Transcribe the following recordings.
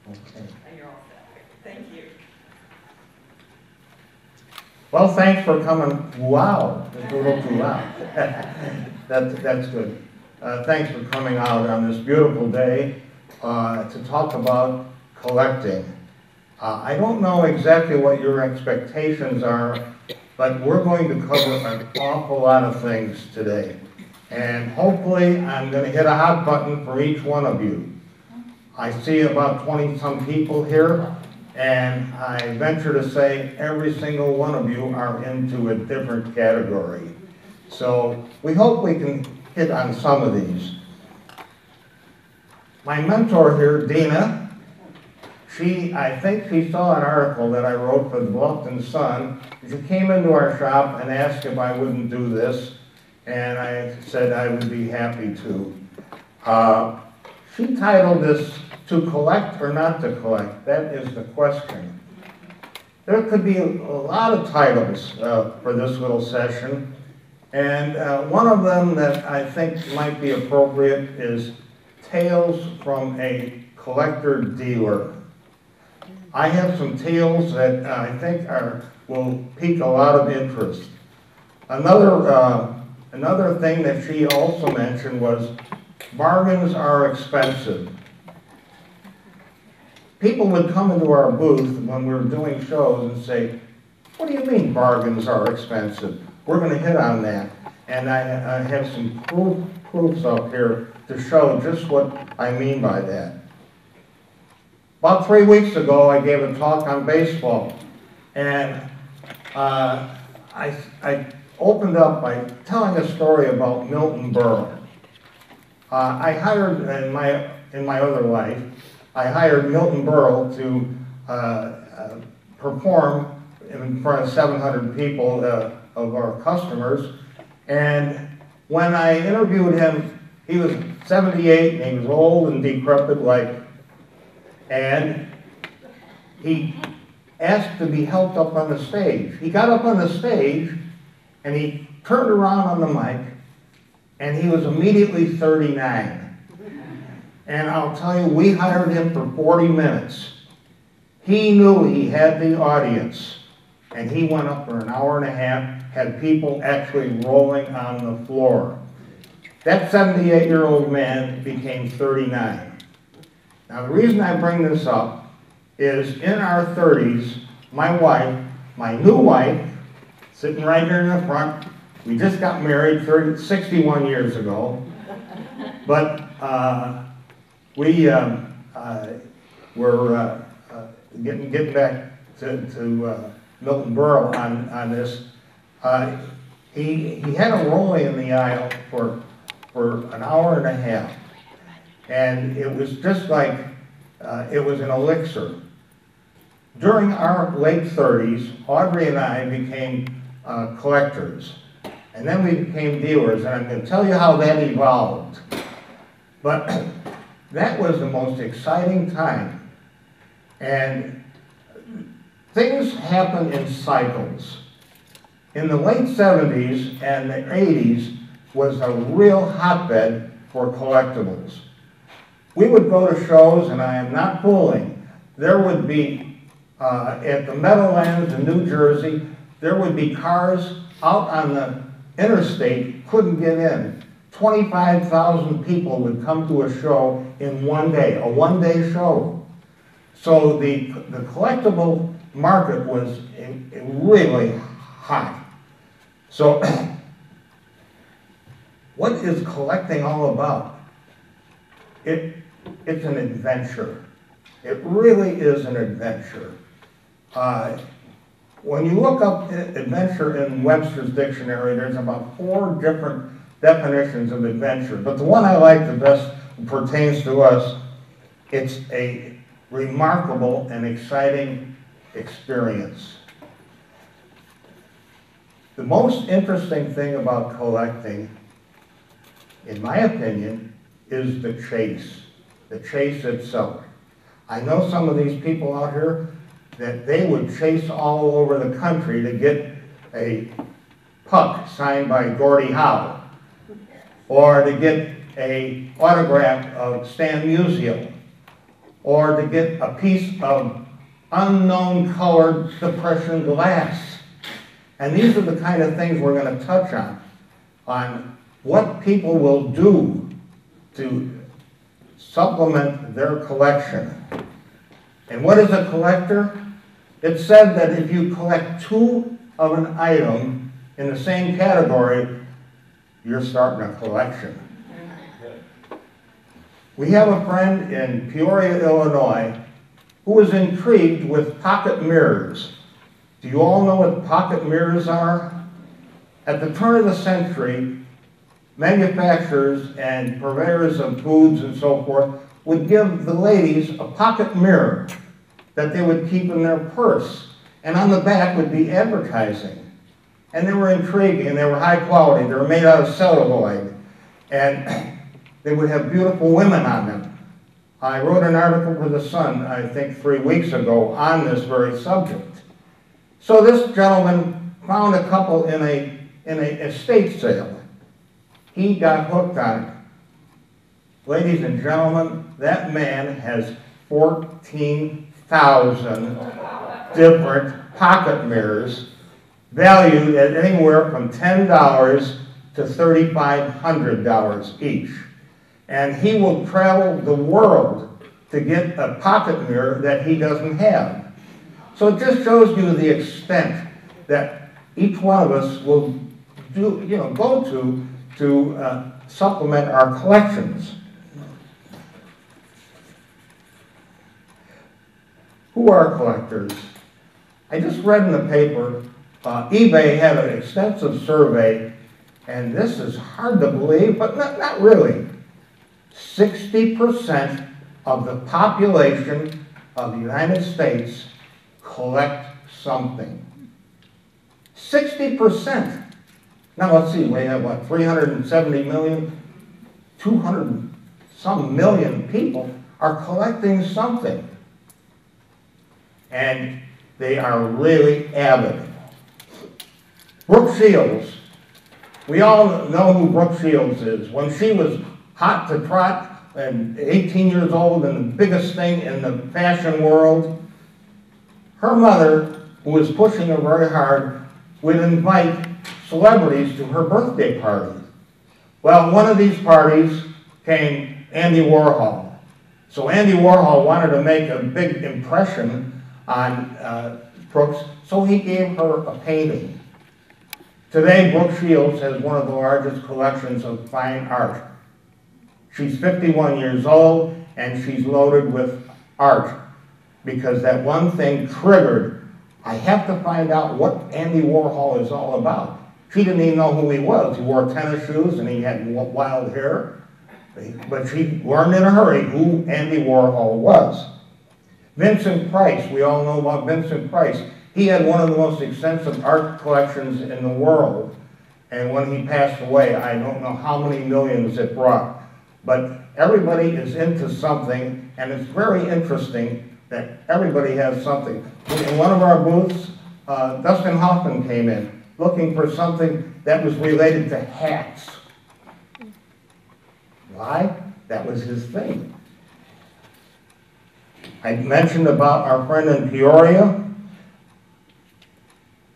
Okay. And you're all set. Thank you. Well, thanks for coming. Wow, it's a little too loud. That's good. Thanks for coming out on this beautiful day to talk about collecting. I don't know exactly what your expectations are, but we're going to cover an awful lot of things today. And hopefully I'm going to hit a hot button for each one of you. I see about 20-some people here, and I venture to say every single one of you are into a different category. So we hope we can hit on some of these. My mentor here, Dina, I think she saw an article that I wrote for the Bluffton Sun. She came into our shop and asked if I wouldn't do this, and I said I would be happy to. She titled this, "To Collect or Not to Collect?" That is the question. There could be a lot of titles for this little session, and one of them that I think might be appropriate is Tales from a Collector Dealer. I have some tales that I think will pique a lot of interest. Another thing that she also mentioned was bargains are expensive. People would come into our booth when we were doing shows and say, "What do you mean bargains are expensive?" We're going to hit on that. And I have some proofs up here to show just what I mean by that. About 3 weeks ago, I gave a talk on baseball, and I opened up by telling a story about Milton Berle. I hired, in my other life, I hired Milton Berle to perform in front of 700 people of our customers, and when I interviewed him, he was 78, and he was old and decrepit and he asked to be helped up on the stage. He got up on the stage, and he turned around on the mic, and he was immediately 39. And I'll tell you, we hired him for 40 minutes. He knew he had the audience, and he went up for an hour and a half, had people actually rolling on the floor. That 78-year-old man became 39. Now, the reason I bring this up is in our 30s, my wife, my new wife, sitting right here in the front, we just got married 61 years ago, but we were getting back to Milton Berle on this. He had a rolling in the aisle for an hour and a half. And it was just like it was an elixir. During our late 30s, Audrey and I became collectors. And then we became dealers, and I'm going to tell you how that evolved. But that was the most exciting time. And things happen in cycles. In the late 70s and the 80s was a real hotbed for collectibles. We would go to shows, and I am not fooling. There would be, at the Meadowlands in New Jersey, there would be cars out on the interstate, couldn't get in. 25,000 people would come to a show in one day, a one-day show. So the collectible market was really hot. So what is collecting all about? It's an adventure. It really is an adventure. When you look up adventure in Webster's dictionary, there's about 4 different definitions of adventure. But the one I like the best pertains to us. It's a remarkable and exciting experience. The most interesting thing about collecting, in my opinion, is the chase itself. I know some of these people out here that they would chase all over the country to get a puck signed by Gordie Howe, or to get an autograph of Stan Musial, or to get a piece of unknown colored depression glass. And these are the kind of things we're going to touch on what people will do to supplement their collection. And what is a collector? It's said that if you collect two of an item in the same category, you're starting a collection. We have a friend in Peoria, Illinois, who was intrigued with pocket mirrors. Do you all know what pocket mirrors are? At the turn of the century, manufacturers and purveyors of foods and so forth would give the ladies a pocket mirror that they would keep in their purse. And on the back would be advertising. And they were intriguing, and they were high quality. They were made out of celluloid. And they would have beautiful women on them. I wrote an article for The Sun, I think 3 weeks ago, on this very subject. So this gentleman found a couple in an estate sale. He got hooked on it. Ladies and gentlemen, that man has 14,000 different pocket mirrors valued at anywhere from $10 to $3,500 each. And he will travel the world to get a pocket mirror that he doesn't have. So it just shows you the extent that each one of us will go to supplement our collections. Who are collectors? I just read in the paper, eBay had an extensive survey, and this is hard to believe, but not really. 60% of the population of the United States collect something. 60%. Now let's see, we have what, 370 million? 200 some million people are collecting something. And they are really avid. Brooke Shields. We all know who Brooke Shields is. When she was hot to trot and 18 years old and the biggest thing in the fashion world, her mother, who was pushing her very hard, would invite celebrities to her birthday party. Well, one of these parties came Andy Warhol. So Andy Warhol wanted to make a big impression on Brooks, so he gave her a painting. Today, Brooke Shields has one of the largest collections of fine art. She's 51 years old, and she's loaded with art because that one thing triggered, I have to find out what Andy Warhol is all about. She didn't even know who he was. He wore tennis shoes and he had wild hair, but she learned in a hurry who Andy Warhol was. Vincent Price, we all know about Vincent Price. He had one of the most extensive art collections in the world, and when he passed away, I don't know how many millions it brought. But everybody is into something, and it's very interesting that everybody has something. In one of our booths, Dustin Hoffman came in looking for something that was related to hats. Why? That was his thing. I mentioned about our friend in Peoria.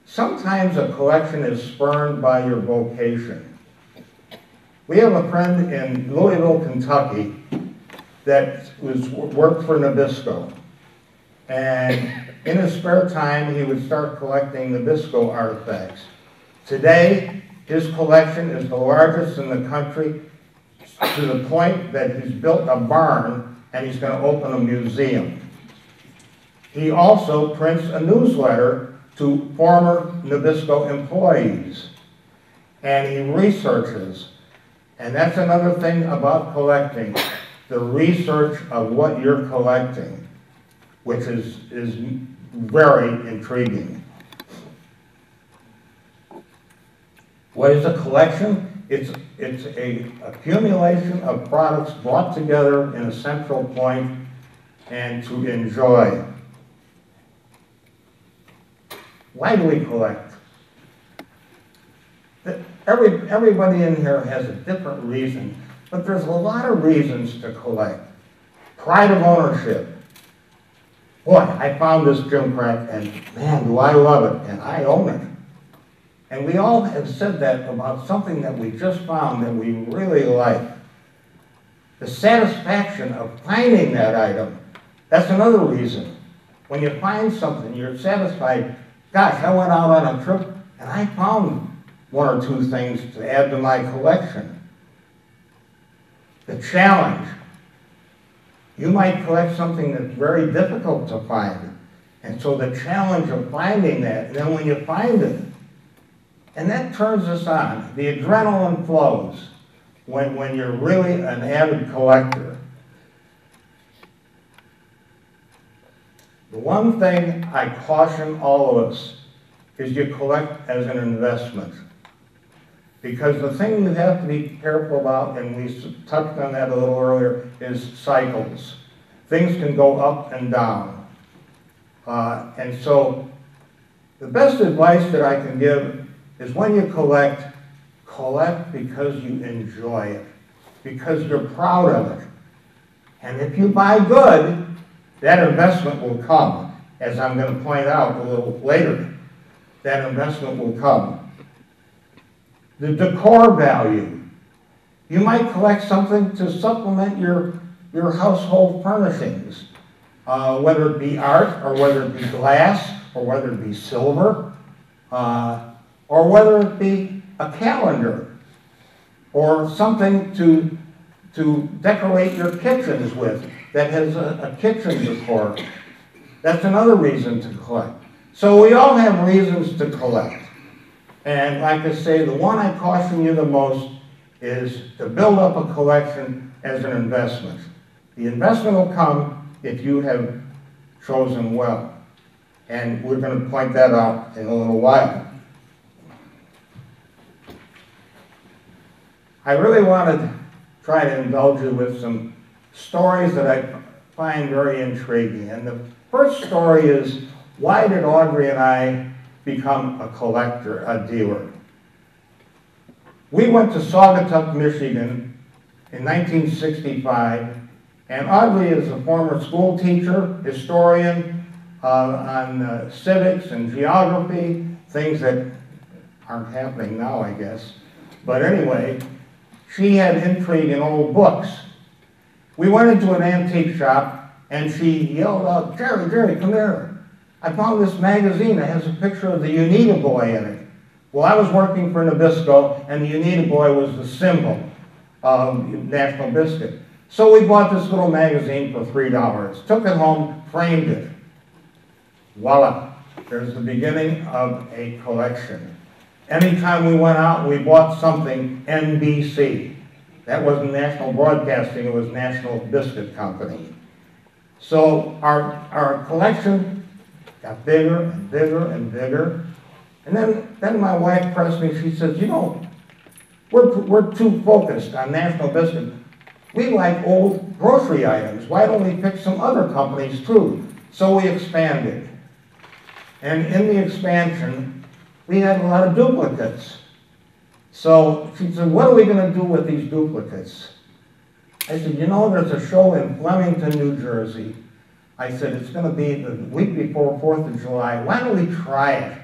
Sometimes a collection is spurned by your vocation. We have a friend in Louisville, Kentucky that worked for Nabisco. And in his spare time, he would start collecting Nabisco artifacts. Today, his collection is the largest in the country to the point that he's built a barn and he's going to open a museum. He also prints a newsletter to former Nabisco employees. And he researches. And that's another thing about collecting, the research of what you're collecting, which is very intriguing. What is a collection? It's an accumulation of products brought together in a central point and to enjoy. Why do we collect? Everybody in here has a different reason, but there's a lot of reasons to collect. Pride of ownership. boy, I found this gym crack, and man, do I love it, and I own it. And we all have said that about something that we just found that we really like. The satisfaction of finding that item, that's another reason. When you find something, you're satisfied. Gosh, I went out on a trip, and I found one or two things to add to my collection. The challenge. You might collect something that's very difficult to find. And so the challenge of finding that, and then when you find it, and that turns us on. The adrenaline flows when you're really an avid collector. The one thing I caution all of us is you collect as an investment. Because the thing you have to be careful about, and we touched on that a little earlier, is cycles. Things can go up and down. And so the best advice that I can give is when you collect because you enjoy it, because you're proud of it. And if you buy good, that investment will come, as I'm going to point out a little later. That investment will come. The decor value. You might collect something to supplement your household furnishings, whether it be art, or whether it be glass, or whether it be silver, or whether it be a calendar, or something to decorate your kitchens with that has a kitchen decor. That's another reason to collect. So we all have reasons to collect. And like I say, the one I caution you the most is to build up a collection as an investment. The investment will come if you have chosen well. And we're going to point that out in a little while. I really want to try to indulge you with some stories that I find very intriguing. And the first story is, why did Audrey and I become a collector, a dealer? We went to Saugatuck, Michigan in 1965, and Audrey is a former school teacher, historian on civics and geography, things that aren't happening now, I guess. But anyway, she had intrigue in old books. We went into an antique shop, and she yelled out, Jerry, come here. I found this magazine that has a picture of the Unita Boy in it. Well, I was working for Nabisco, and the Unita Boy was the symbol of National Biscuit. So we bought this little magazine for $3, took it home, framed it. Voila, there's the beginning of a collection. Anytime we went out, we bought something NBC. That wasn't National Broadcasting, it was National Biscuit Company. So our collection got bigger and bigger and bigger. And then my wife pressed me, she says, you know, we're too focused on National Biscuit. We like old grocery items. Why don't we pick some other companies too? So we expanded. And in the expansion, we had a lot of duplicates. So she said, what are we going to do with these duplicates? I said, you know, there's a show in Flemington, New Jersey. I said, it's going to be the week before 4th of July. Why don't we try it?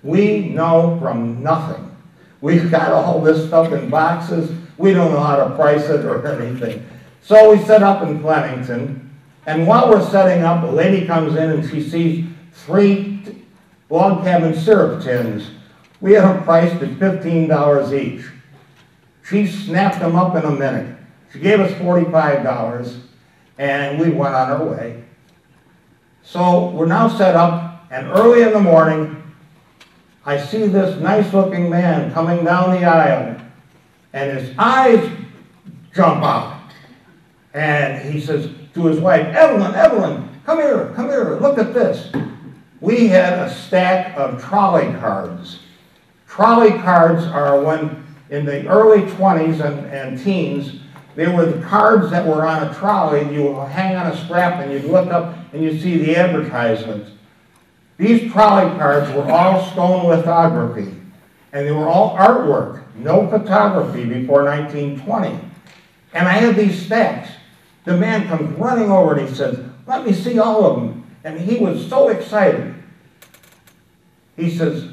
We know from nothing. We've got all this stuff in boxes. We don't know how to price it or anything. So we set up in Flemington. And while we're setting up, a lady comes in and she sees 3 log cabin syrup tins. We had them priced at $15 each. She snapped them up in a minute. She gave us $45, and we went on our way. So we're now set up, and early in the morning, I see this nice-looking man coming down the aisle, and his eyes jump out. And he says to his wife, Evelyn, come here, look at this. We had a stack of trolley cards. Trolley cards are when, in the early 20s and teens, they were the cards that were on a trolley. You would hang on a strap and you'd look up and you'd see the advertisements. These trolley cards were all stone lithography, and they were all artwork, no photography before 1920. And I had these stacks. The man comes running over and he says, let me see all of them. And he was so excited. He says,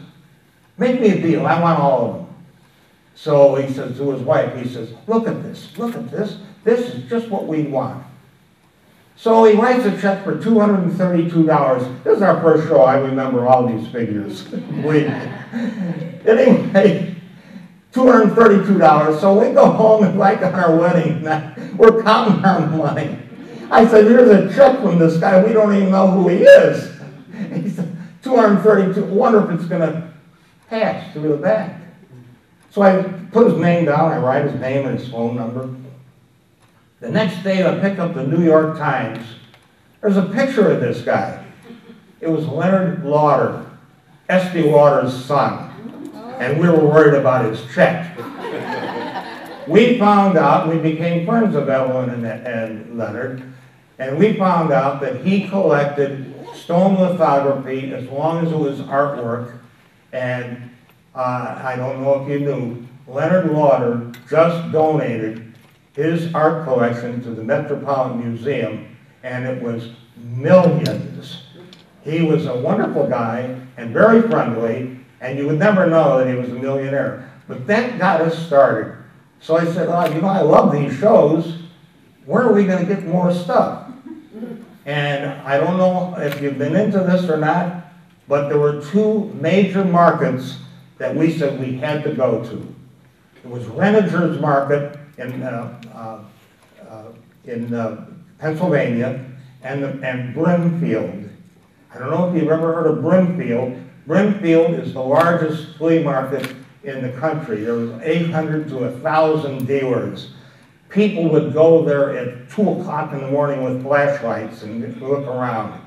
make me a deal, I want all of them. So he says to his wife, he says, look at this, this is just what we want. So he writes a check for $232. This is our first show, I remember all these figures. Anyway, $232, so we go home and like on our wedding night, we're counting our money. I said, here's a check from this guy, we don't even know who he is. He said, 232, wonder if it's gonna pass through the bank. So I put his name down, I write his name and his phone number. The next day I pick up the New York Times. There's a picture of this guy. It was Leonard Lauder, Estee Lauder's son. And we were worried about his check. We found out, we became friends of Evelyn and Leonard, and we found out that he collected stone lithography as long as it was artwork. And I don't know if you knew, Leonard Lauder just donated his art collection to the Metropolitan Museum, and it was millions. He was a wonderful guy and very friendly, and you would never know that he was a millionaire. But that got us started. So I said, oh, you know, I love these shows. Where are we going to get more stuff? And I don't know if you've been into this or not, but there were two major markets that we said we had to go to. It was Renninger's Market in Pennsylvania and Brimfield. I don't know if you've ever heard of Brimfield. Brimfield is the largest flea market in the country. There was 800 to 1,000 dealers. People would go there at 2 o'clock in the morning with flashlights and look around.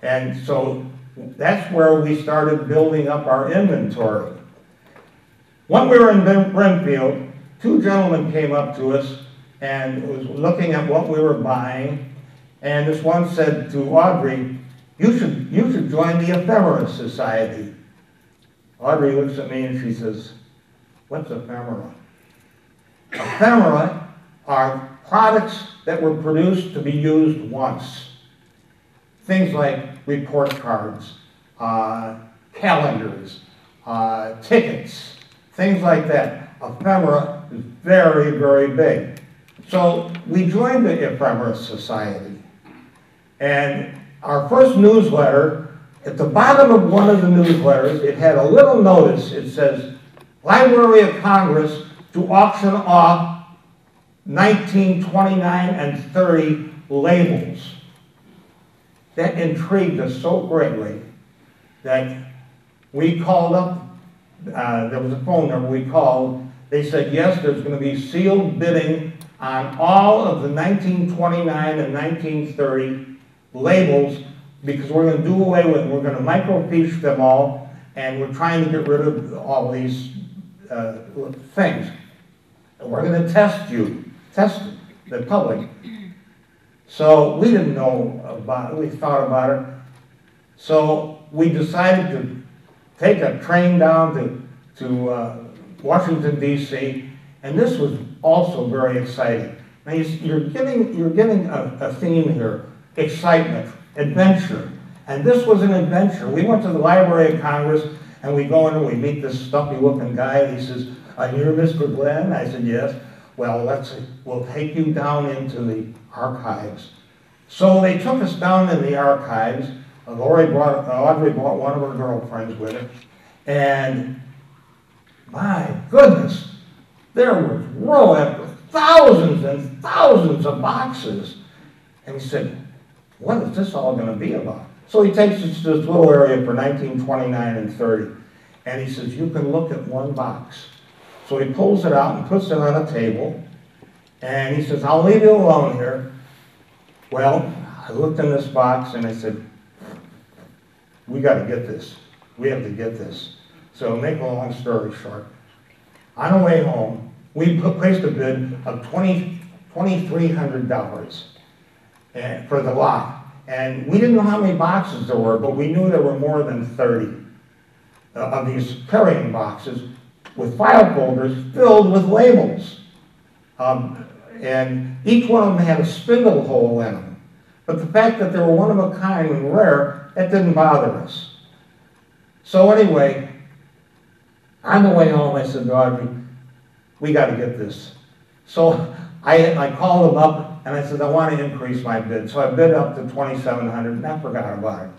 And so that's where we started building up our inventory. When we were in Brimfield, 2 gentlemen came up to us and was looking at what we were buying. And this one said to Audrey, you should join the Ephemera Society. Audrey looks at me and she says, what's ephemera? Ephemera are products that were produced to be used once. Things like report cards, calendars, tickets, things like that. Ephemera is very, very big. So we joined the Ephemera Society. And our first newsletter, at the bottom of one of the newsletters, it had a little notice. It says, Library of Congress to auction off 1929 and 30 labels. That intrigued us so greatly that we called up, there was a phone number we called. They said, yes, there's going to be sealed bidding on all of the 1929 and 1930 labels, because we're going to do away with them. We're going to microfiche them all, and we're trying to get rid of all these things. And we're going to test the public. So we didn't know about it. We thought about it. So we decided to take a train down to Washington, D.C., and this was also very exciting. Now you're getting a theme here. Excitement, adventure. And this was an adventure. We went to the Library of Congress, and we go in and we meet this stumpy-looking guy, and he says, you're Mr. Glenn? I said, yes. Well, we'll take you down into the archives. So they took us down in the archives. Audrey brought one of her girlfriends with her. And my goodness, there was row after thousands and thousands of boxes. And he said, what is this all going to be about? So he takes us to this little area for 1929 and 30. And he says, you can look at one box. So he pulls it out and puts it on a table. And he says, I'll leave you alone here. Well, I looked in this box and I said, we got to get this. We have to get this. So make a long story short, on the way home, we placed a bid of $2,300 for the lot. And we didn't know how many boxes there were, but we knew there were more than 30 of these carrying boxes with file folders filled with labels. And each one of them had a spindle hole in them. But the fact that they were one of a kind and rare, that didn't bother us. So anyway, on the way home, I said to Audrey, we got to get this. So I called them up and I said, I want to increase my bid. So I bid up to $2,700 and I forgot about it.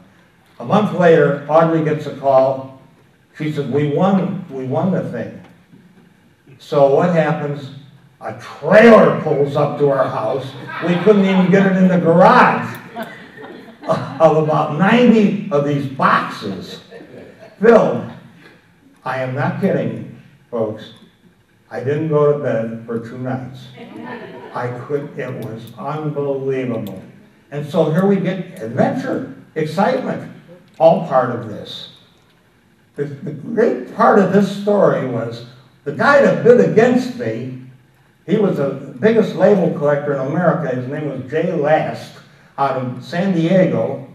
A month later, Audrey gets a call. She said, we won the thing. So what happens? A trailer pulls up to our house. We couldn't even get it in the garage. Of about 90 of these boxes filled. I am not kidding you, folks. I didn't go to bed for 2 nights. It was unbelievable. And so here we get adventure, excitement, all part of this. The great part of this story was the guy that bid against me, he was the biggest label collector in America. His name was Jay Last out of San Diego.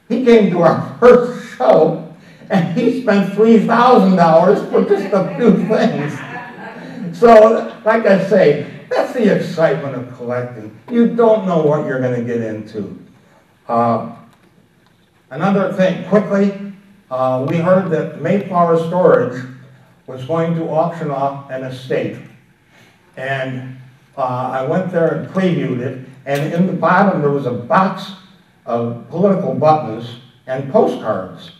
He came to our first show and he spent $3,000 for just a few things. So, like I say, that's the excitement of collecting. You don't know what you're going to get into. Another thing, quickly, we heard that Mayflower Storage was going to auction off an estate. And I went there and previewed it, and in the bottom there was a box of political buttons and postcards.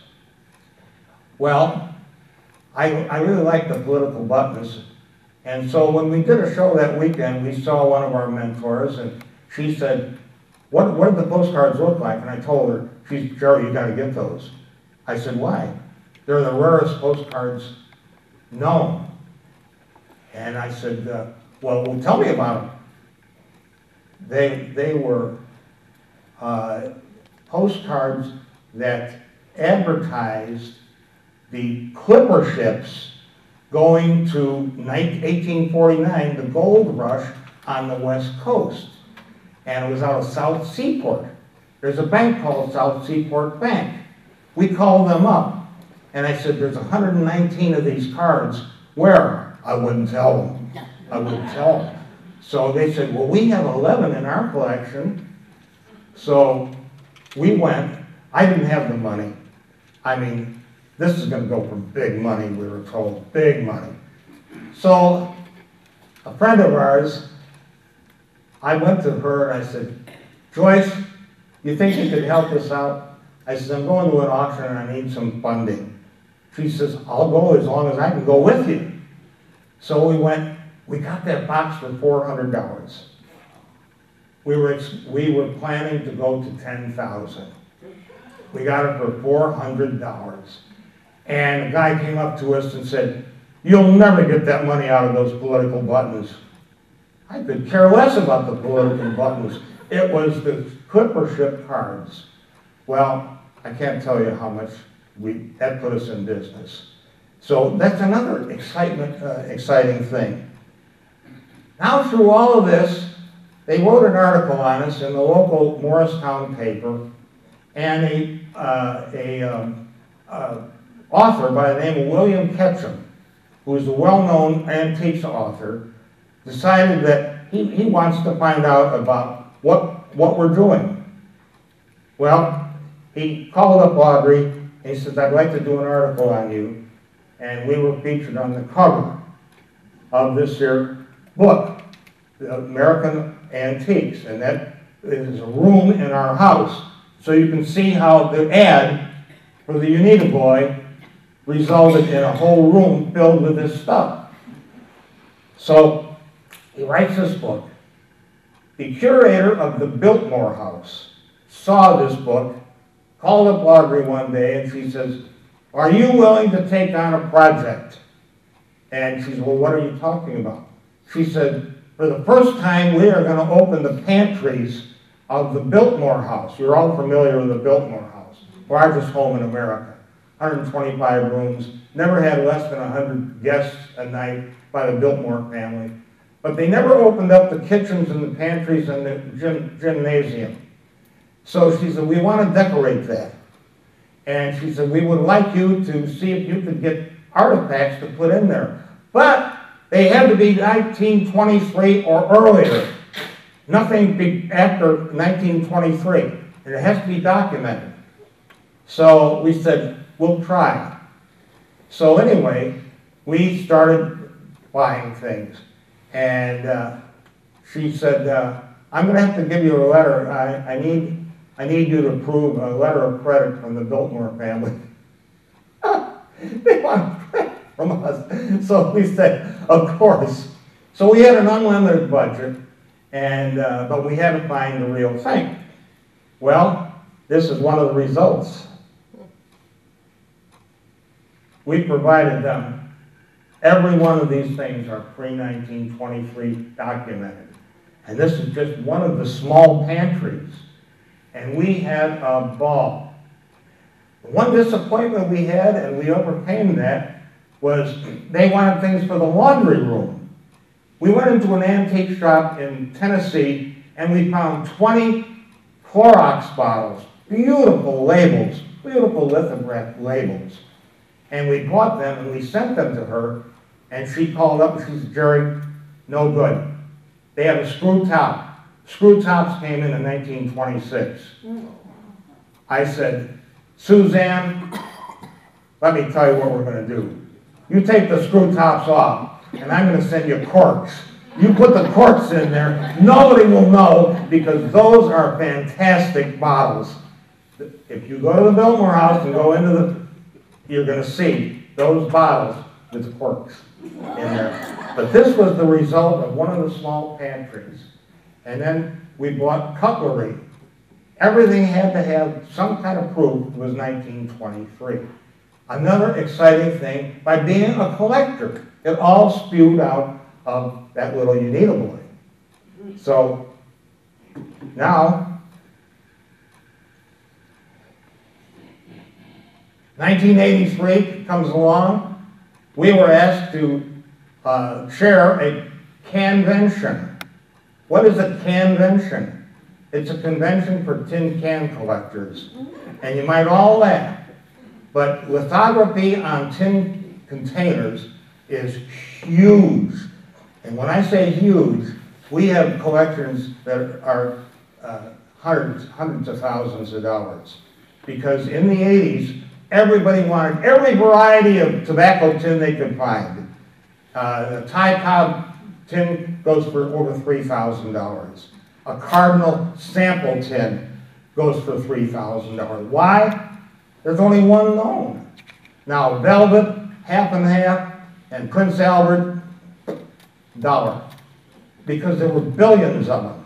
Well, I really like the political buttons, and so when we did a show that weekend, we saw one of our mentors, and she said, what did the postcards look like? And I told her, she said, Jerry, you got to get those. I said, why? They're the rarest postcards known. And I said, well, tell me about them. They were postcards that advertised the clipper ships going to 1849, the gold rush on the West Coast. And it was out of South Seaport. There's a bank called South Seaport Bank. We called them up. And I said, there's 119 of these cards. Where? I wouldn't tell them. I wouldn't tell them. So they said, well, we have 11 in our collection. So we went. I didn't have the money. I mean, this is going to go for big money, we were told. Big money. So a friend of ours, I went to her and I said, Joyce, you think you could help us out? I said, I'm going to an auction and I need some funding. She says, I'll go as long as I can go with you. So we went, we got that box for $400. We were planning to go to $10,000. We got it for $400. And a guy came up to us and said, you'll never get that money out of those political buttons. I could care less about the political buttons. It was the clipper ship cards. Well, I can't tell you how much that put us in business. So that's another exciting thing. Now through all of this, they wrote an article on us in the local Morristown paper, and a author by the name of William Ketchum, who is a well-known antiques author, decided that he wants to find out about what we're doing. Well, he called up Audrey, and he says, I'd like to do an article on you. And we were featured on the cover of this here book, the American Antiques. And that is a room in our house. So you can see how the ad for the Unita Boy resulted in a whole room filled with this stuff. So he writes this book. The curator of the Biltmore House saw this book, called up Audrey one day, and she says, are you willing to take on a project? And she said, well, what are you talking about? She said, for the first time, we are going to open the pantries of the Biltmore House. You're all familiar with the Biltmore House, largest home in America. 125 rooms, never had less than 100 guests a night by the Biltmore family. But they never opened up the kitchens and the pantries and the gymnasium. So she said, we want to decorate that. And she said, we would like you to see if you could get artifacts to put in there. But they had to be 1923 or earlier. Nothing after 1923. And it has to be documented. So we said, we'll try. So anyway, we started buying things. And she said, I'm going to have to give you a letter. I need you to approve a letter of credit from the Biltmore family. They want credit from us. So we said, of course. So we had an unlimited budget, and but we had to find the real thing. Well, this is one of the results. We provided them. Every one of these things are pre-1923 documented. And this is just one of the small pantries. And we had a ball. One disappointment we had, and we overcame that, was they wanted things for the laundry room. We went into an antique shop in Tennessee, and we found 20 Clorox bottles, beautiful labels, beautiful lithographed labels. And we bought them, and we sent them to her, and she called up, and she said, Jerry, no good. They have a screw top. Screw tops came in 1926. I said, Suzanne, let me tell you what we're going to do. You take the screw tops off, and I'm going to send you corks. You put the corks in there, nobody will know, because those are fantastic bottles. If you go to the Biltmore house and go into the, you're going to see those bottles with the corks in there. But this was the result of one of the small pantries. And then we bought cutlery. Everything had to have some kind of proof it was 1923. Another exciting thing, by being a collector, it all spewed out of that little Unita boy. So now, 1983 comes along. We were asked to chair a convention. What is a convention? It's a convention for tin can collectors. And you might all laugh, but lithography on tin containers is huge. And when I say huge, we have collections that are hundreds of thousands of dollars. Because in the 80s, everybody wanted every variety of tobacco tin they could find. The Thai Cobb tin goes for over $3,000. A Cardinal sample tin goes for $3,000. Why? There's only one known. Now, Velvet, half and half, and Prince Albert, $1. Because there were billions of them.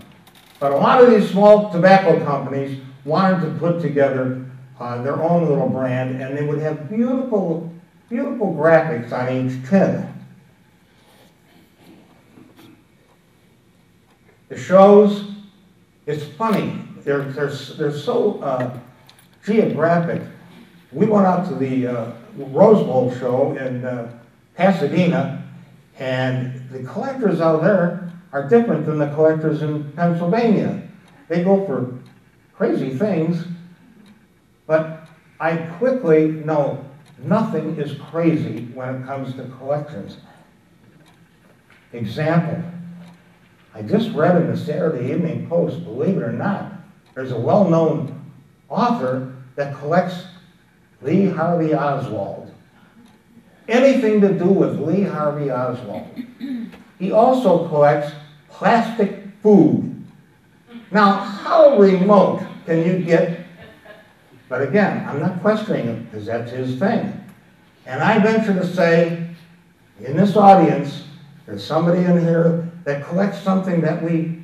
But a lot of these small tobacco companies wanted to put together their own little brand, and they would have beautiful, beautiful graphics on each tin. The shows, it's funny. They're so geographic. We went out to the Rose Bowl show in Pasadena, and the collectors out there are different than the collectors in Pennsylvania. They go for crazy things, but I quickly know nothing is crazy when it comes to collections. Example, I just read in the Saturday Evening Post, believe it or not, there's a well-known author that collects Lee Harvey Oswald. Anything to do with Lee Harvey Oswald. He also collects plastic food. Now, how remote can you get? But again, I'm not questioning him because that's his thing. And I venture to say, in this audience, there's somebody in here that collects something that we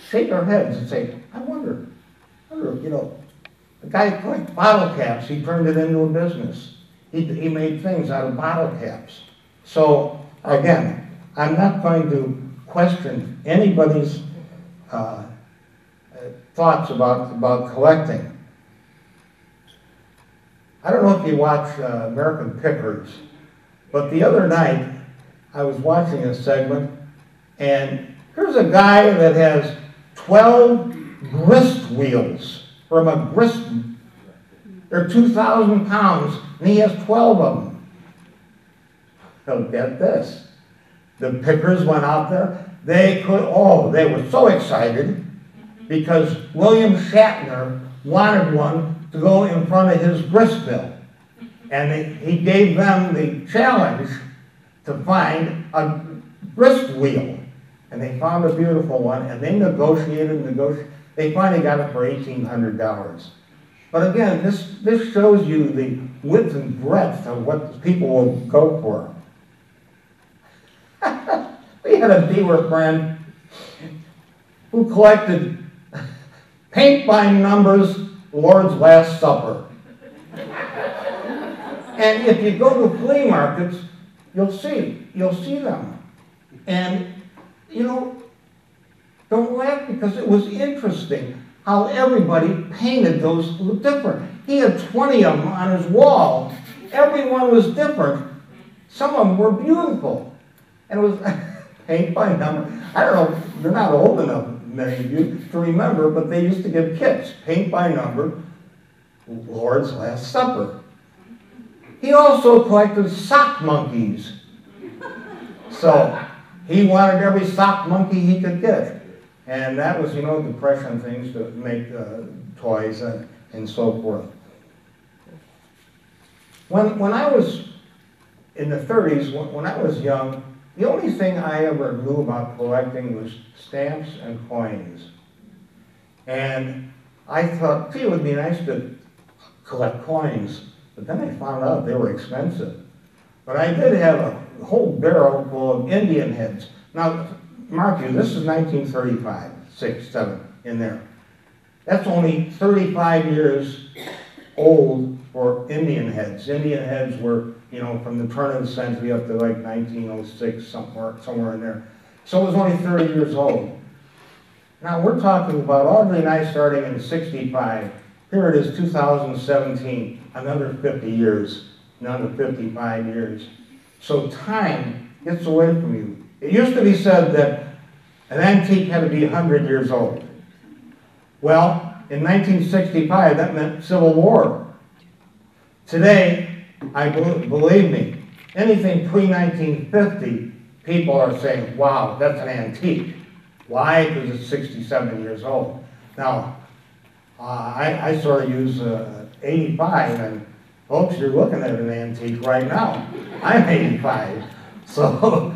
shake our heads and say, I wonder, you know, the guy who collects bottle caps, he turned it into a business. He made things out of bottle caps. So, again, I'm not going to question anybody's thoughts about collecting. I don't know if you watch American Pickers, but the other night I was watching a segment, and here's a guy that has 12 grist wheels from a grist. They're 2,000 pounds, and he has 12 of them. So get this. The Pickers went out there, they were so excited because William Shatner wanted one to go in front of his gristmill. And he gave them the challenge to find a grist wheel. And they found a beautiful one, and they negotiated. They finally got it for $1,800. But again, this shows you the width and breadth of what people will go for. We had a dealer friend who collected paint by numbers, Lord's Last Supper. And if you go to flea markets, you'll see them. And, you know, don't laugh, because it was interesting how everybody painted those different. He had 20 of them on his wall. Every one was different. Some of them were beautiful. And it was paint by number. I don't know, you're not old enough, many of you, to remember, but they used to give kits. Paint by number, Lord's Last Supper. He also collected sock monkeys. So he wanted every sock monkey he could get. And that was, you know, Depression things to make toys and so forth. When I was in the 30s, when I was young, the only thing I ever knew about collecting was stamps and coins. And I thought, gee, it would be nice to collect coins. But then I found out they were expensive. But I did have a whole barrel full of Indian heads. Now, mark you, this is 1935, 6, 7, in there. That's only 35 years old for Indian heads. Indian heads were, you know, from the turn of the century up to like 1906, somewhere in there. So it was only 30 years old. Now we're talking about Audrey and I starting in 65. Here it is, 2017, another 50 years, another 55 years. So time gets away from you. It used to be said that an antique had to be 100 years old. Well, in 1965, that meant Civil War. Today, believe me, anything pre-1950, people are saying, wow, that's an antique. Why? Because it's 67 years old. Now, I sort of use 85, and folks, you're looking at an antique right now. I'm 85. So,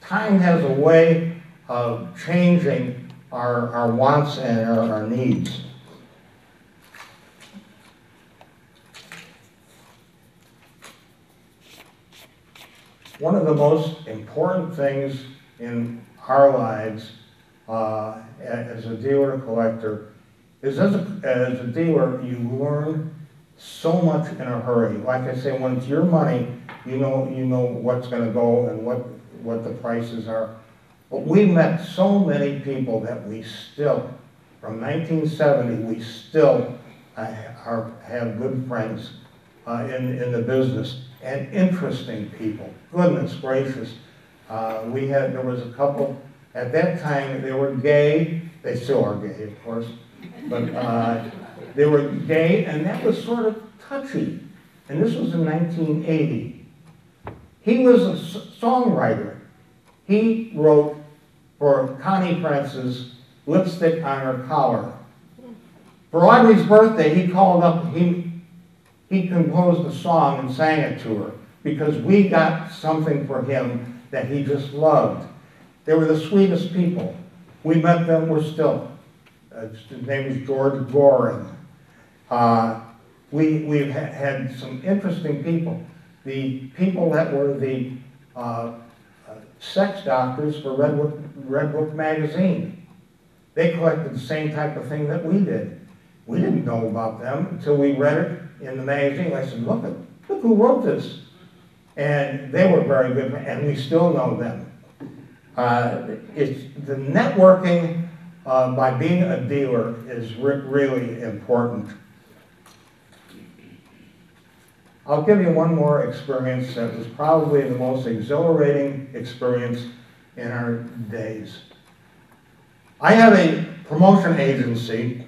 time has a way of changing our wants and our needs. One of the most important things in our lives as a dealer collector is as a dealer, you learn so much in a hurry. Like I say, when it's your money, you know what's going to go and what the prices are. But we met so many people that we still, from 1970, we still have good friends in the business, and interesting people. Goodness gracious. There was a couple, at that time they were gay, they still are gay of course, but they were gay, and that was sort of touchy. And this was in 1980. He was a songwriter. He wrote for Connie Francis, Lipstick on Her Collar. For Audrey's birthday, he called up, he composed a song and sang it to her because we got something for him that he just loved. They were the sweetest people. We met them, we're still. His name is George Goring. We've had some interesting people. The people that were the sex doctors for Red Book magazine. They collected the same type of thing that we did. We didn't know about them until we read it in the magazine. I said, look who wrote this. And they were very good, and we still know them. It's the networking by being a dealer is really important. I'll give you one more experience that was probably the most exhilarating experience in our days. I had a promotion agency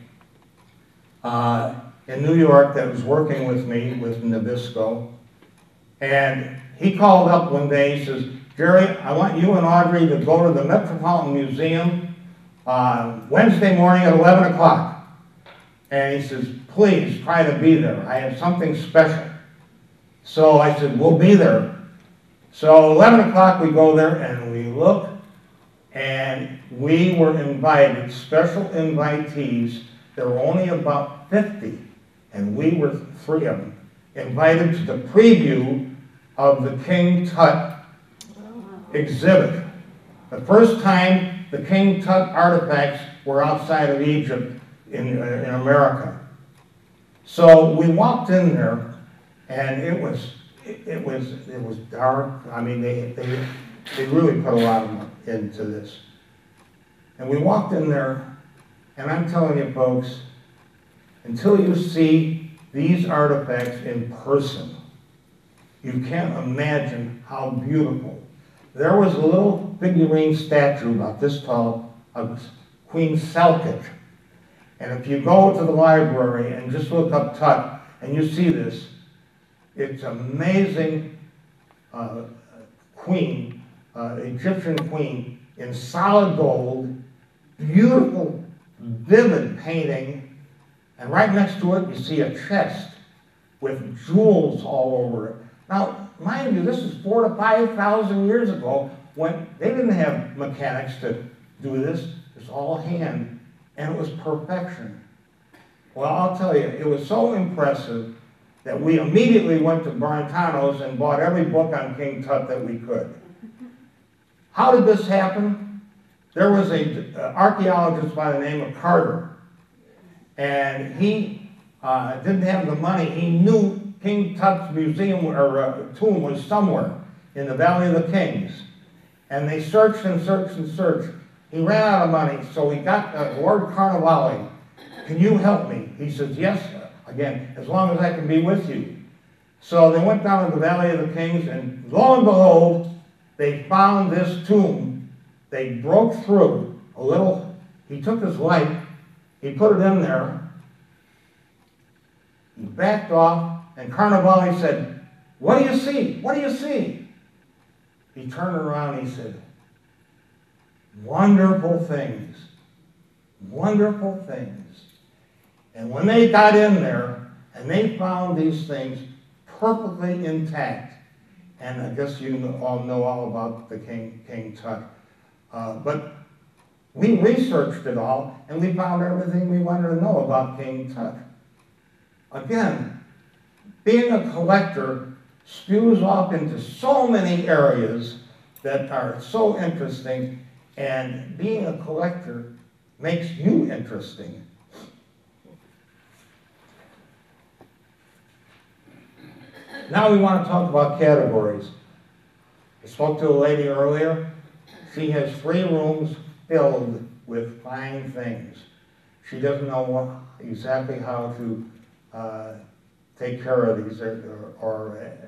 in New York that was working with me with Nabisco, and he called up one day, he says, Jerry, I want you and Audrey to go to the Metropolitan Museum Wednesday morning at 11 o'clock. And he says, please try to be there. I have something special. So I said, we'll be there. So 11 o'clock we go there and we look, and we were invited, special invitees. There were only about 50, and we were 3 of them, invited to the preview of the King Tut exhibit. The first time the King Tut artifacts were outside of Egypt in America. So we walked in there, and it was dark. I mean, they really put a lot of money into this. And we walked in there, and I'm telling you folks, until you see these artifacts in person, you can't imagine how beautiful. There was a little figurine statue about this tall of Queen Selkirk. And if you go to the library and just look up Tut, and you see this, it's amazing queen, Egyptian queen, in solid gold, beautiful, vivid painting, and right next to it you see a chest with jewels all over it. Now, mind you, this is 4,000 to 5,000 years ago, when they didn't have mechanics to do this. It's all hand, and it was perfection. Well, I'll tell you, it was so impressive that we immediately went to Barantano's and bought every book on King Tut that we could. How did this happen? There was an archaeologist by the name of Carter, and he didn't have the money. He knew King Tut's museum or tomb was somewhere in the Valley of the Kings. And they searched and searched and searched. He ran out of money, so he got Lord Carnivale. Can you help me? He says, yes, again, as long as I can be with you. So they went down to the Valley of the Kings, and lo and behold, they found this tomb. They broke through a little. He took his light, he put it in there, he backed off, and Carnivale said, what do you see? What do you see? He turned around and he said, wonderful things. Wonderful things. And when they got in there and they found these things perfectly intact, and I guess you all know all about the King Tut, but we researched it all and we found everything we wanted to know about King Tut. Again, being a collector spews off into so many areas that are so interesting, and being a collector makes you interesting. Now we want to talk about categories. I spoke to a lady earlier. She has 3 rooms filled with fine things. She doesn't know exactly how to take care of these or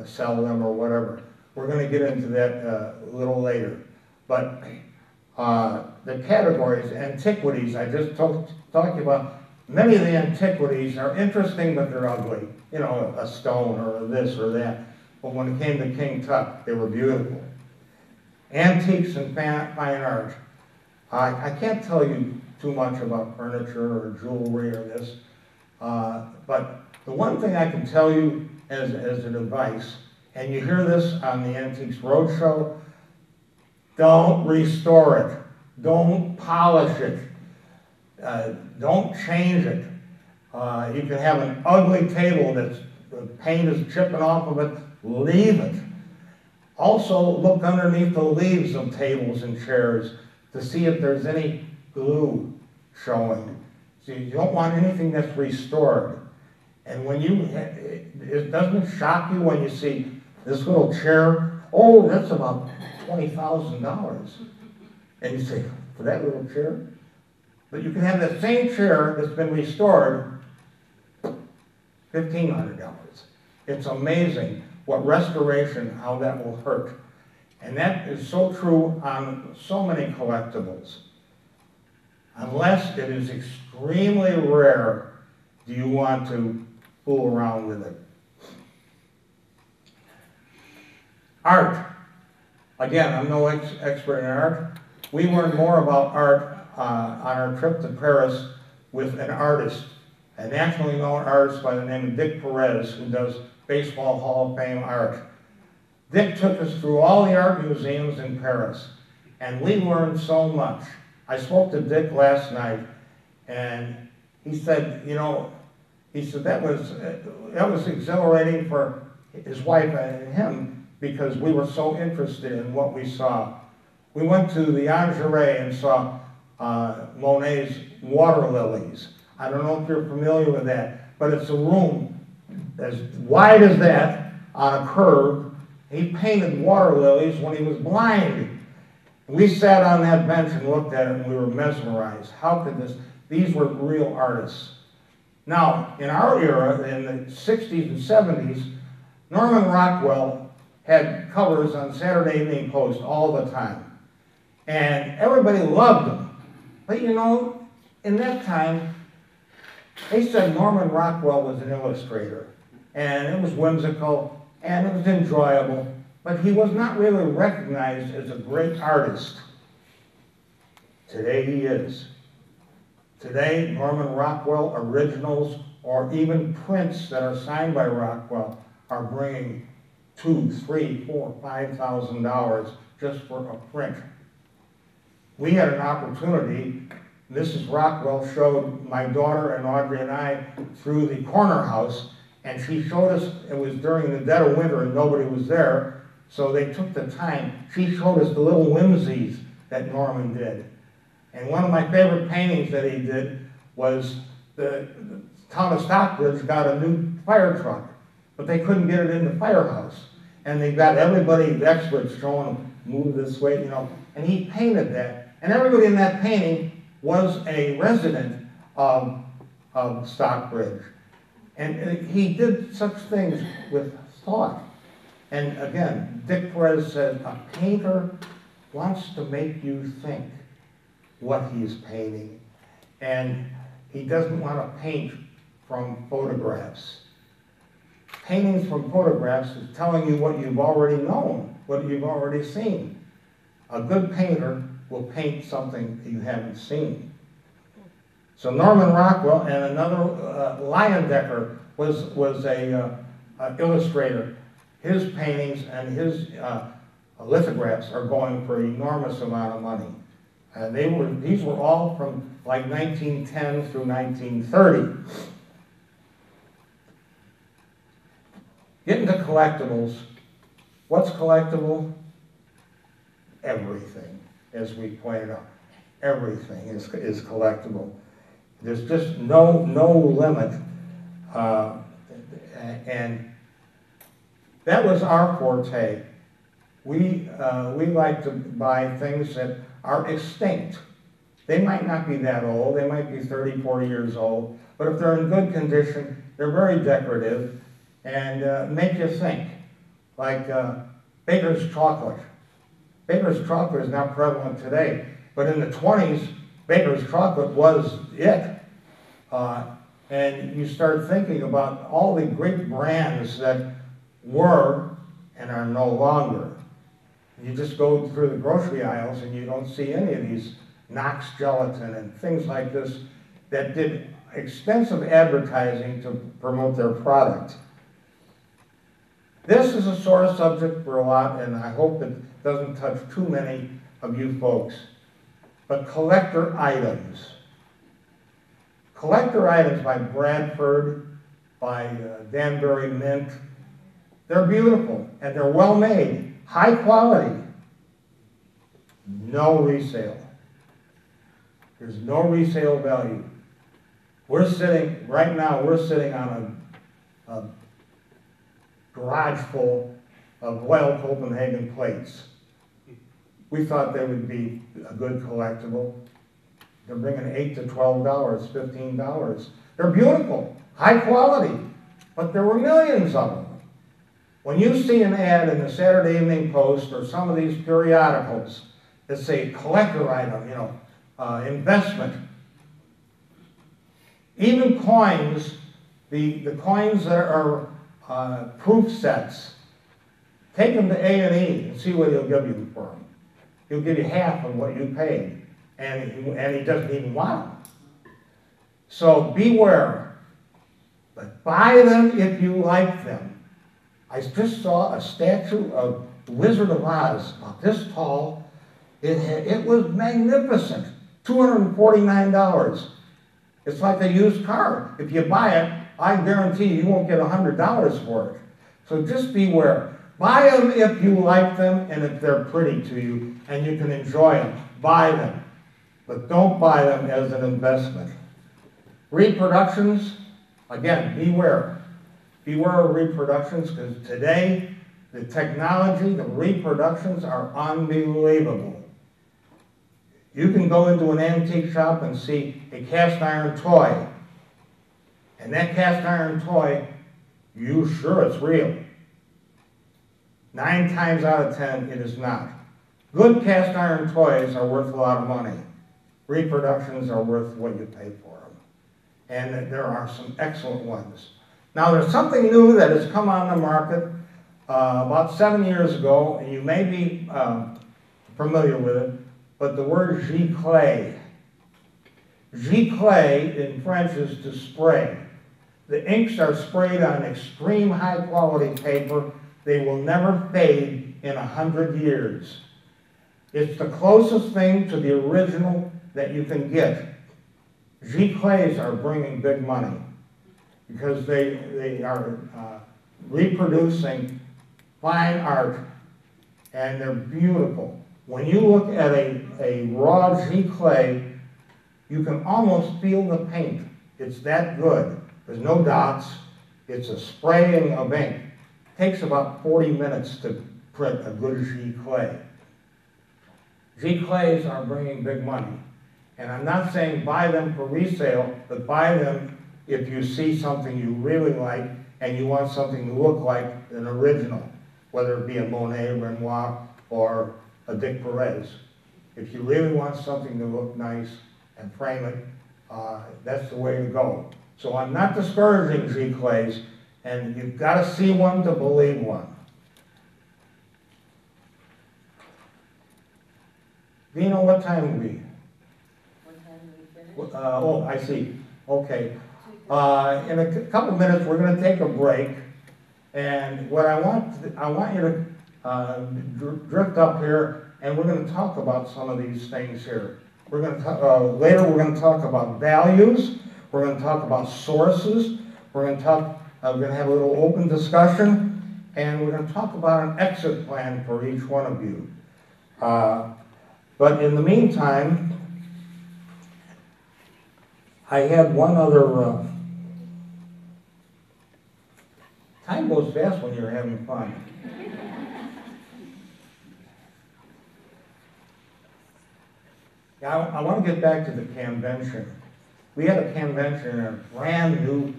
sell them or whatever. We're going to get into that a little later. But the categories, antiquities, I just talked about. Many of the antiquities are interesting, but they're ugly. You know, a stone or this or that. But when it came to King Tut, they were beautiful. Antiques and fine art. I can't tell you too much about furniture or jewelry or this, but the one thing I can tell you as an advice, and you hear this on the Antiques Roadshow, don't restore it. Don't polish it. Don't change it. You can have an ugly table that's the paint is chipping off of it. Leave it. Also, look underneath the leaves of tables and chairs to see if there's any glue showing. So you don't want anything that's restored. And when it doesn't shock you when you see this little chair, oh, that's about $20,000. And you say, for that little chair? But you can have that same chair that's been restored, $1,500. It's amazing what restoration, how that will hurt. And that is so true on so many collectibles. Unless it is extremely rare, do you want to fool around with it. Art. Again, I'm no expert in art. We learned more about art on our trip to Paris with an artist, a nationally known artist by the name of Dick Perez, who does Baseball Hall of Fame art. Dick took us through all the art museums in Paris, and we learned so much. I spoke to Dick last night, and he said, you know, he said that was exhilarating for his wife and him because we were so interested in what we saw. We went to the Orangerie and saw Monet's water lilies. I don't know if you're familiar with that, but it's a room as wide as that on a curve. He painted water lilies when he was blind. We sat on that bench and looked at it and we were mesmerized. How could this? These were real artists. Now, in our era, in the 60s and 70s, Norman Rockwell had covers on Saturday Evening Post all the time. And everybody loved him. But you know, in that time, they said Norman Rockwell was an illustrator. And it was whimsical, and it was enjoyable. But he was not really recognized as a great artist. Today he is. Today, Norman Rockwell originals or even prints that are signed by Rockwell are bringing $2,000, $3,000, $4,000, $5,000 just for a print. We had an opportunity. Mrs. Rockwell showed my daughter and Audrey and I through the corner house, and she showed us, it was during the dead of winter and nobody was there, so they took the time. She showed us the little whimsies that Norman did. And one of my favorite paintings that he did was the town of Stockbridge got a new fire truck, but they couldn't get it in the firehouse. And they got everybody, the experts, showing them, move this way, you know, and he painted that. And everybody in that painting was a resident of Stockbridge. And he did such things with thought. And again, Dick Perez said, a painter wants to make you think what he's painting. And he doesn't want to paint from photographs. Paintings from photographs is telling you what you've already known, what you've already seen. A good painter will paint something you haven't seen. So Norman Rockwell and another, Leyendecker was a illustrator. His paintings and his lithographs are going for an enormous amount of money. These were all from like 1910 through 1930. Getting to collectibles. What's collectible? Everything, as we pointed out. Everything is collectible. There's just no limit. And that was our forte. We like to buy things that are extinct. They might not be that old, they might be 30, 40 years old, but if they're in good condition, they're very decorative and make you think. Like Baker's chocolate. Baker's chocolate is not prevalent today, but in the 20s, Baker's chocolate was it. And you start thinking about all the great brands that were and are no longer. You just go through the grocery aisles and you don't see any of these Knox gelatin and things like this that did extensive advertising to promote their product. This is a sore subject for a lot, and I hope it doesn't touch too many of you folks. But collector items. Collector items by Bradford, by Danbury Mint, they're beautiful and they're well made, high quality. No resale. There's no resale value. Right now we're sitting on a garage full of Royal Copenhagen plates. We thought they would be a good collectible. They're bringing $8 to $12, $15. They're beautiful, high quality, but there were millions of them. When you see an ad in the Saturday Evening Post or some of these periodicals that say collector item, you know, investment, even coins, the coins that are proof sets, Take them to A&E and see what he'll give you for them. He'll give you half of what you paid, and he doesn't even want them. So beware, but buy them if you like them. I just saw a statue of the Wizard of Oz, about this tall. It was magnificent, $249. It's like a used car. If you buy it, I guarantee you won't get $100 for it. So just beware. Buy them if you like them and if they're pretty to you and you can enjoy them. Buy them. But don't buy them as an investment. Reproductions, again, beware. Beware of reproductions, because today the technology, the reproductions are unbelievable. You can go into an antique shop and see a cast iron toy. And that cast iron toy, you sure it's real. 9 times out of 10, it is not. Good cast iron toys are worth a lot of money. Reproductions are worth what you pay for them. And there are some excellent ones. Now there's something new that has come on the market about 7 years ago, and you may be familiar with it, but the word giclée. Giclée in French is to spray. The inks are sprayed on extreme high quality paper. They will never fade in 100 years. It's the closest thing to the original that you can get. Giclées are bringing big money because they are reproducing fine art, and they're beautiful. When you look at a raw giclée, you can almost feel the paint. It's that good. There's no dots. It's a spraying of ink. It takes about 40 minutes to print a good giclée. Giclées are bringing big money. And I'm not saying buy them for resale, but buy them if you see something you really like and you want something to look like an original, whether it be a Monet, Renoir, or a Dick Perez. If you really want something to look nice and frame it, that's the way to go. So I'm not discouraging giclées, and you've got to see one to believe one. Dino, what time are we? What time do we finish? Oh, I see. Okay. In a couple minutes, we're going to take a break, and what I want you to drift up here, and we're going to talk about some of these things here. We're going to later. We're going to talk about values. We're going to talk about sources. We're going to talk. We're going to have a little open discussion, and we're going to talk about an exit plan for each one of you. But in the meantime, I had one other. Time goes fast when you're having fun. Now, I want to get back to the convention. We had a convention in a brand new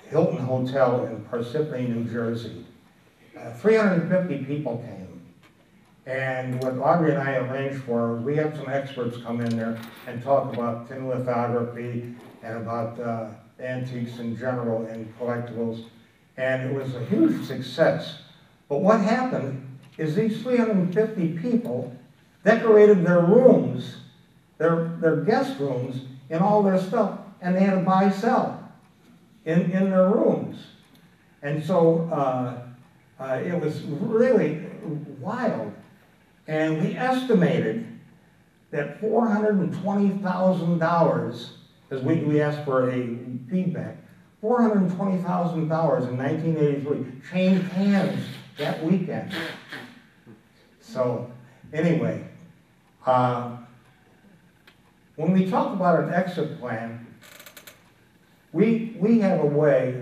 Hilton Hotel in Parsippany, New Jersey. 350 people came. And what Audrey and I arranged for was we had some experts come in there and talk about tin lithography and about antiques in general and collectibles. And it was a huge success. But what happened is these 350 people decorated their rooms, their guest rooms, in all their stuff, and they had to buy-sell in their rooms. And so it was really wild. And we estimated that $420,000, as we asked for a feedback, $420,000 in 1983 changed hands that weekend. So anyway, when we talk about an exit plan, we have a way,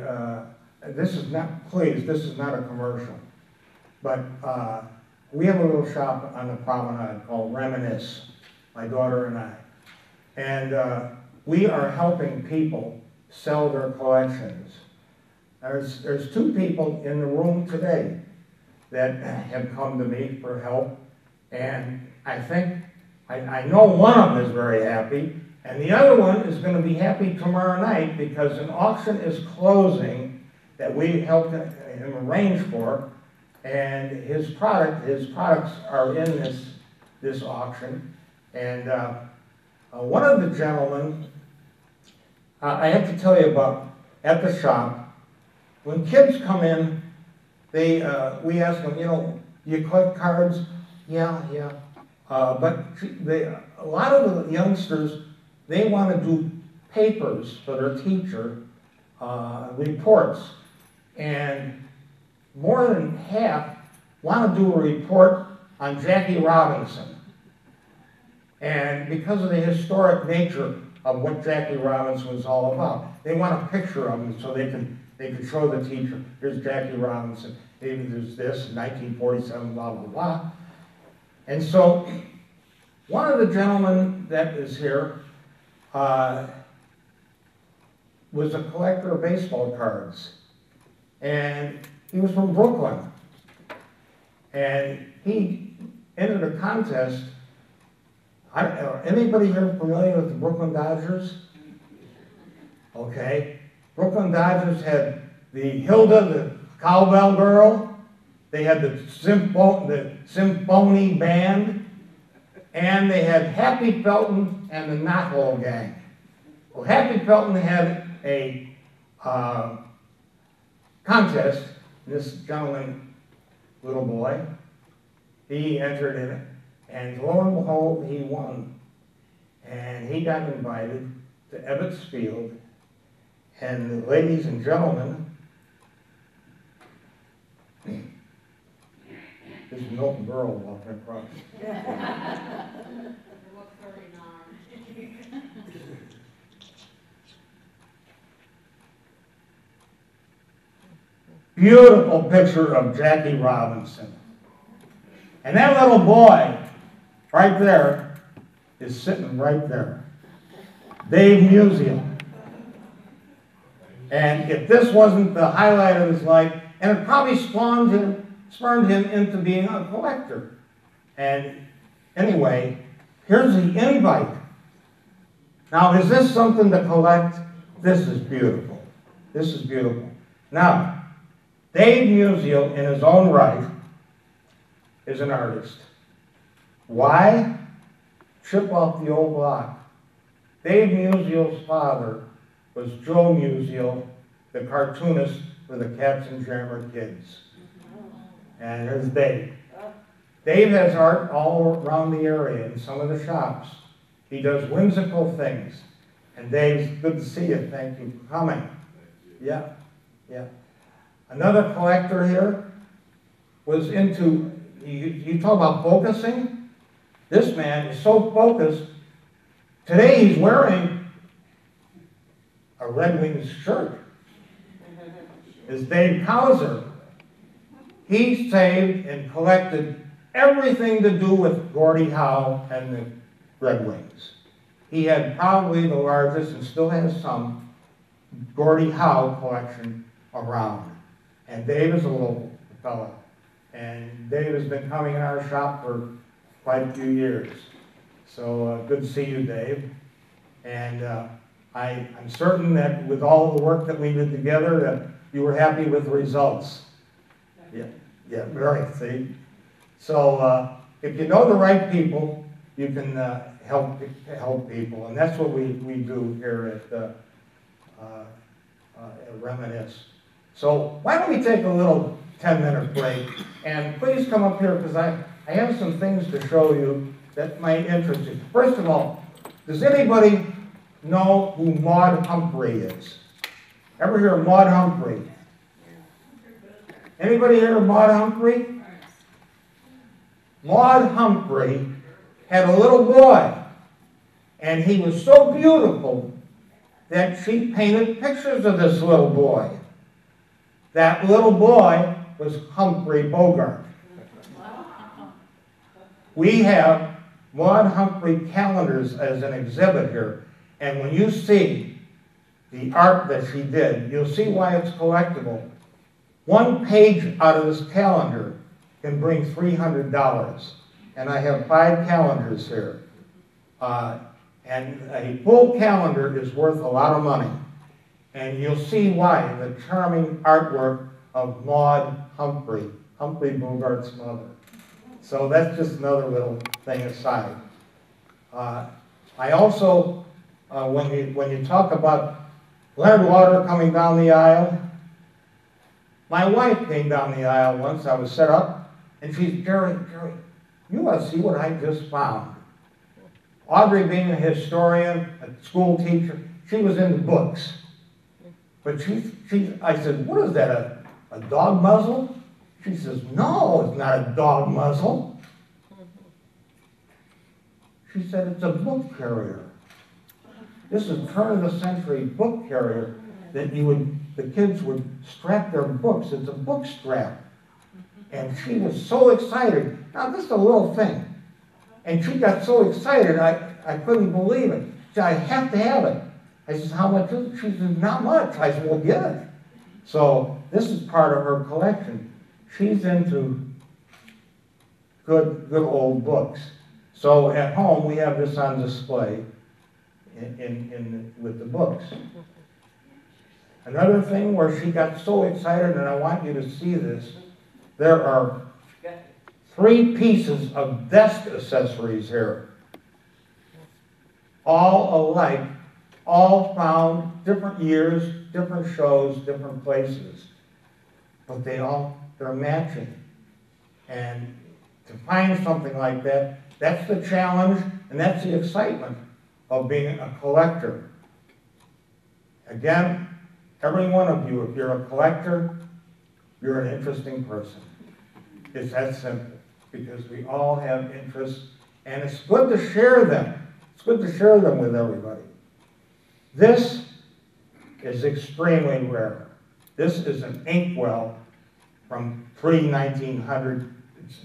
this is not a commercial, but we have a little shop on the promenade called Reminisce, my daughter and I. And we are helping people sell their collections. There's 2 people in the room today that have come to me for help, and I think, I know one of them is very happy, and the other one is going to be happy tomorrow night because an auction is closing that we helped him arrange for, And his products are in this auction. And one of the gentlemen, I have to tell you about, at the shop, when kids come in, we ask them, you know, you collect cards? Yeah. But a lot of the youngsters, they want to do papers for their teacher, reports. And more than half want to do a report on Jackie Robinson. And because of the historic nature of what Jackie Robinson was all about, they want a picture of him so they can show the teacher, here's Jackie Robinson, maybe there's this, 1947, blah, blah, blah. And so, one of the gentlemen that is here was a collector of baseball cards. And he was from Brooklyn. And he entered a contest. Anybody here familiar with the Brooklyn Dodgers? Okay. Brooklyn Dodgers had the Hilda, the cowbell girl. They had the symphony band. And they had Happy Felton and the Knothole Gang. Well, Happy Felton had a contest. This gentleman, little boy, he entered in it, and lo and behold, he won. And he got invited to Ebbets Field, and ladies and gentlemen, this is Milton Berle walking across. Beautiful picture of Jackie Robinson. And that little boy right there is sitting right there. Dave Musial. And if this wasn't the highlight of his life, and it probably spurned him into being a collector. And anyway, here's the invite. Now, is this something to collect? This is beautiful. This is beautiful. Now, Dave Musial, in his own right, is an artist. Why? Chip off the old block. Dave Musial's father was Joe Musial, the cartoonist for the Cats and Jammer Kids. And there's Dave. Dave has art all around the area in some of the shops. He does whimsical things. And Dave, good to see you. Thank you for coming. Yeah. Another collector here was into, you talk about focusing? This man is so focused. Today he's wearing a Red Wings shirt. It's Dave Kauser. He saved and collected everything to do with Gordie Howe and the Red Wings. He had probably the largest, and still has some, Gordie Howe collection around. And Dave is a local fella. And Dave has been coming in our shop for quite a few years. So good to see you, Dave. And I'm certain that with all the work that we did together, that you were happy with the results. Yeah, very, see? So if you know the right people, you can help people. And that's what we do here at Reminisce. So why don't we take a little 10-minute break, and please come up here, because I have some things to show you that might interest you. First of all, does anybody know who Maud Humphrey is? Ever hear of Maud Humphrey? Anybody hear of Maud Humphrey? Maud Humphrey had a little boy, and he was so beautiful that she painted pictures of this little boy. That little boy was Humphrey Bogart. We have Maud Humphrey calendars as an exhibit here. And when you see the art that she did, you'll see why it's collectible. One page out of this calendar can bring $300. And I have 5 calendars here. And a full calendar is worth a lot of money. And you'll see why, the charming artwork of Maud Humphrey. Humphrey Bogart's mother. So that's just another little thing aside. I also, when you talk about Leonard Lauder coming down the aisle, my wife came down the aisle once. I was set up, and she's, Jerry, you ought to see what I just found. Audrey, being a historian, a school teacher, she was into books. But I said, what is that, a dog muzzle? She says, no, it's not a dog muzzle. She said, it's a book carrier. This is turn of the century book carrier that the kids would strap their books. It's a book strap. And she was so excited. Now, this is a little thing. And she got so excited, I couldn't believe it. She said, I have to have it. I said, how much is it? She said, not much. I said, well, get it. So this is part of her collection. She's into good old books. So at home, we have this on display with the books. Another thing where she got so excited, and I want you to see this, there are 3 pieces of desk accessories here. All alike, all found different years, different shows, different places. But they're matching. And to find something like that, that's the challenge, and that's the excitement of being a collector. Again, every one of you, if you're a collector, you're an interesting person. It's that simple, because we all have interests, and it's good to share them. It's good to share them with everybody. This is extremely rare. This is an inkwell from pre-1900. It's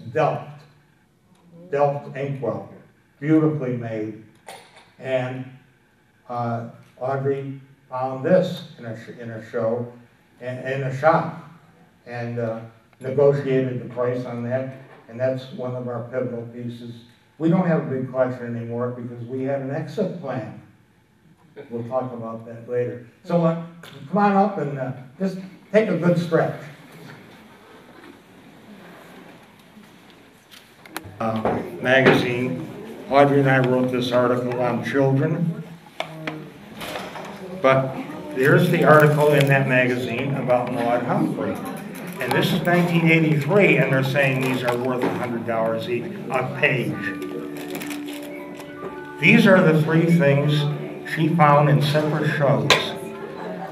Delft inkwell, beautifully made. And Audrey found this in a show, in a shop, and negotiated the price on that, and that's one of our pivotal pieces. We don't have a big collection anymore because we have an exit plan. We'll talk about that later. So come on up and just take a good stretch. Magazine. Audrey and I wrote this article on children. But there's the article in that magazine about Maud Humphrey. And this is 1983, and they're saying these are worth $100 each a page. These are the 3 things she found in separate shows.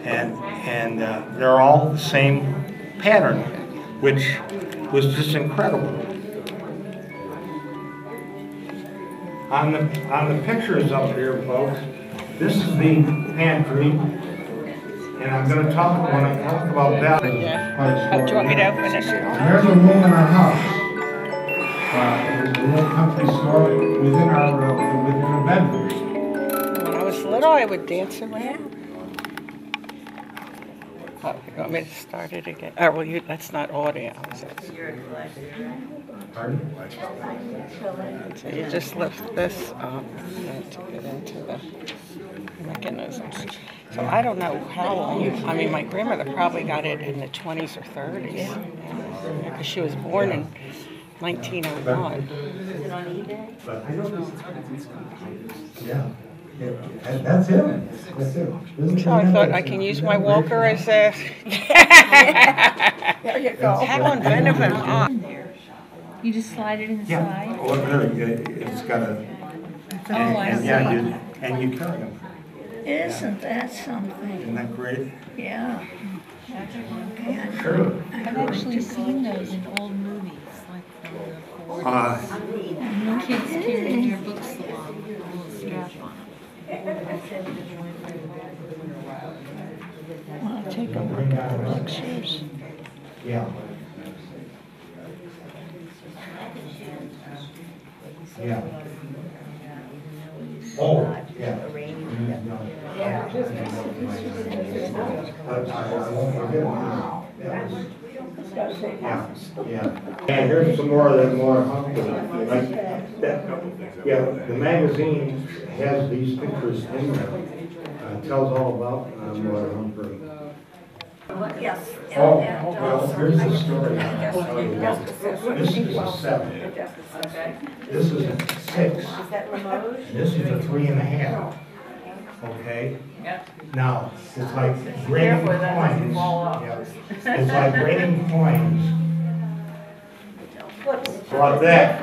And they're all the same pattern, which was just incredible. On the pictures up here, folks, this is the pantry, and I'm going to talk when I talk about that. Do you want me to open it? There's a room in our house. There's a little country store within a bedroom. When I was little, I would dance around. Oh, you want me to start it again? Oh, well, that's not audio. Pardon? So you just lift this up to get into the mechanisms. So I don't know how long I mean, my grandmother probably got it in the 20s or 30s. Because she was born in 1901. Is it on eBay? Yeah. That's it. That's it. So I thought I can use my walker as a... There you go. How inventive am I? You just slide it inside? Yeah. Oh, it's got a... I see. And you carry them. Isn't that something? Isn't that great? Yeah. Sure. I've actually seen those in old movies, like from the 40s. Kids carrying their books along with a little strap on them. Want to take a look at the pictures? Yeah. Yeah. Oh, yeah. Yeah, here's some more of that more Humphrey. Yeah, the magazine has these pictures in there. It tells all about Maud Humphrey. Yes. Oh, well, here's the story. I'll tell you what. This is a 7. This is a 6. And this is a 3.5. Okay? Now, it's like grading coins. Yeah. It's like grading coins. Like that.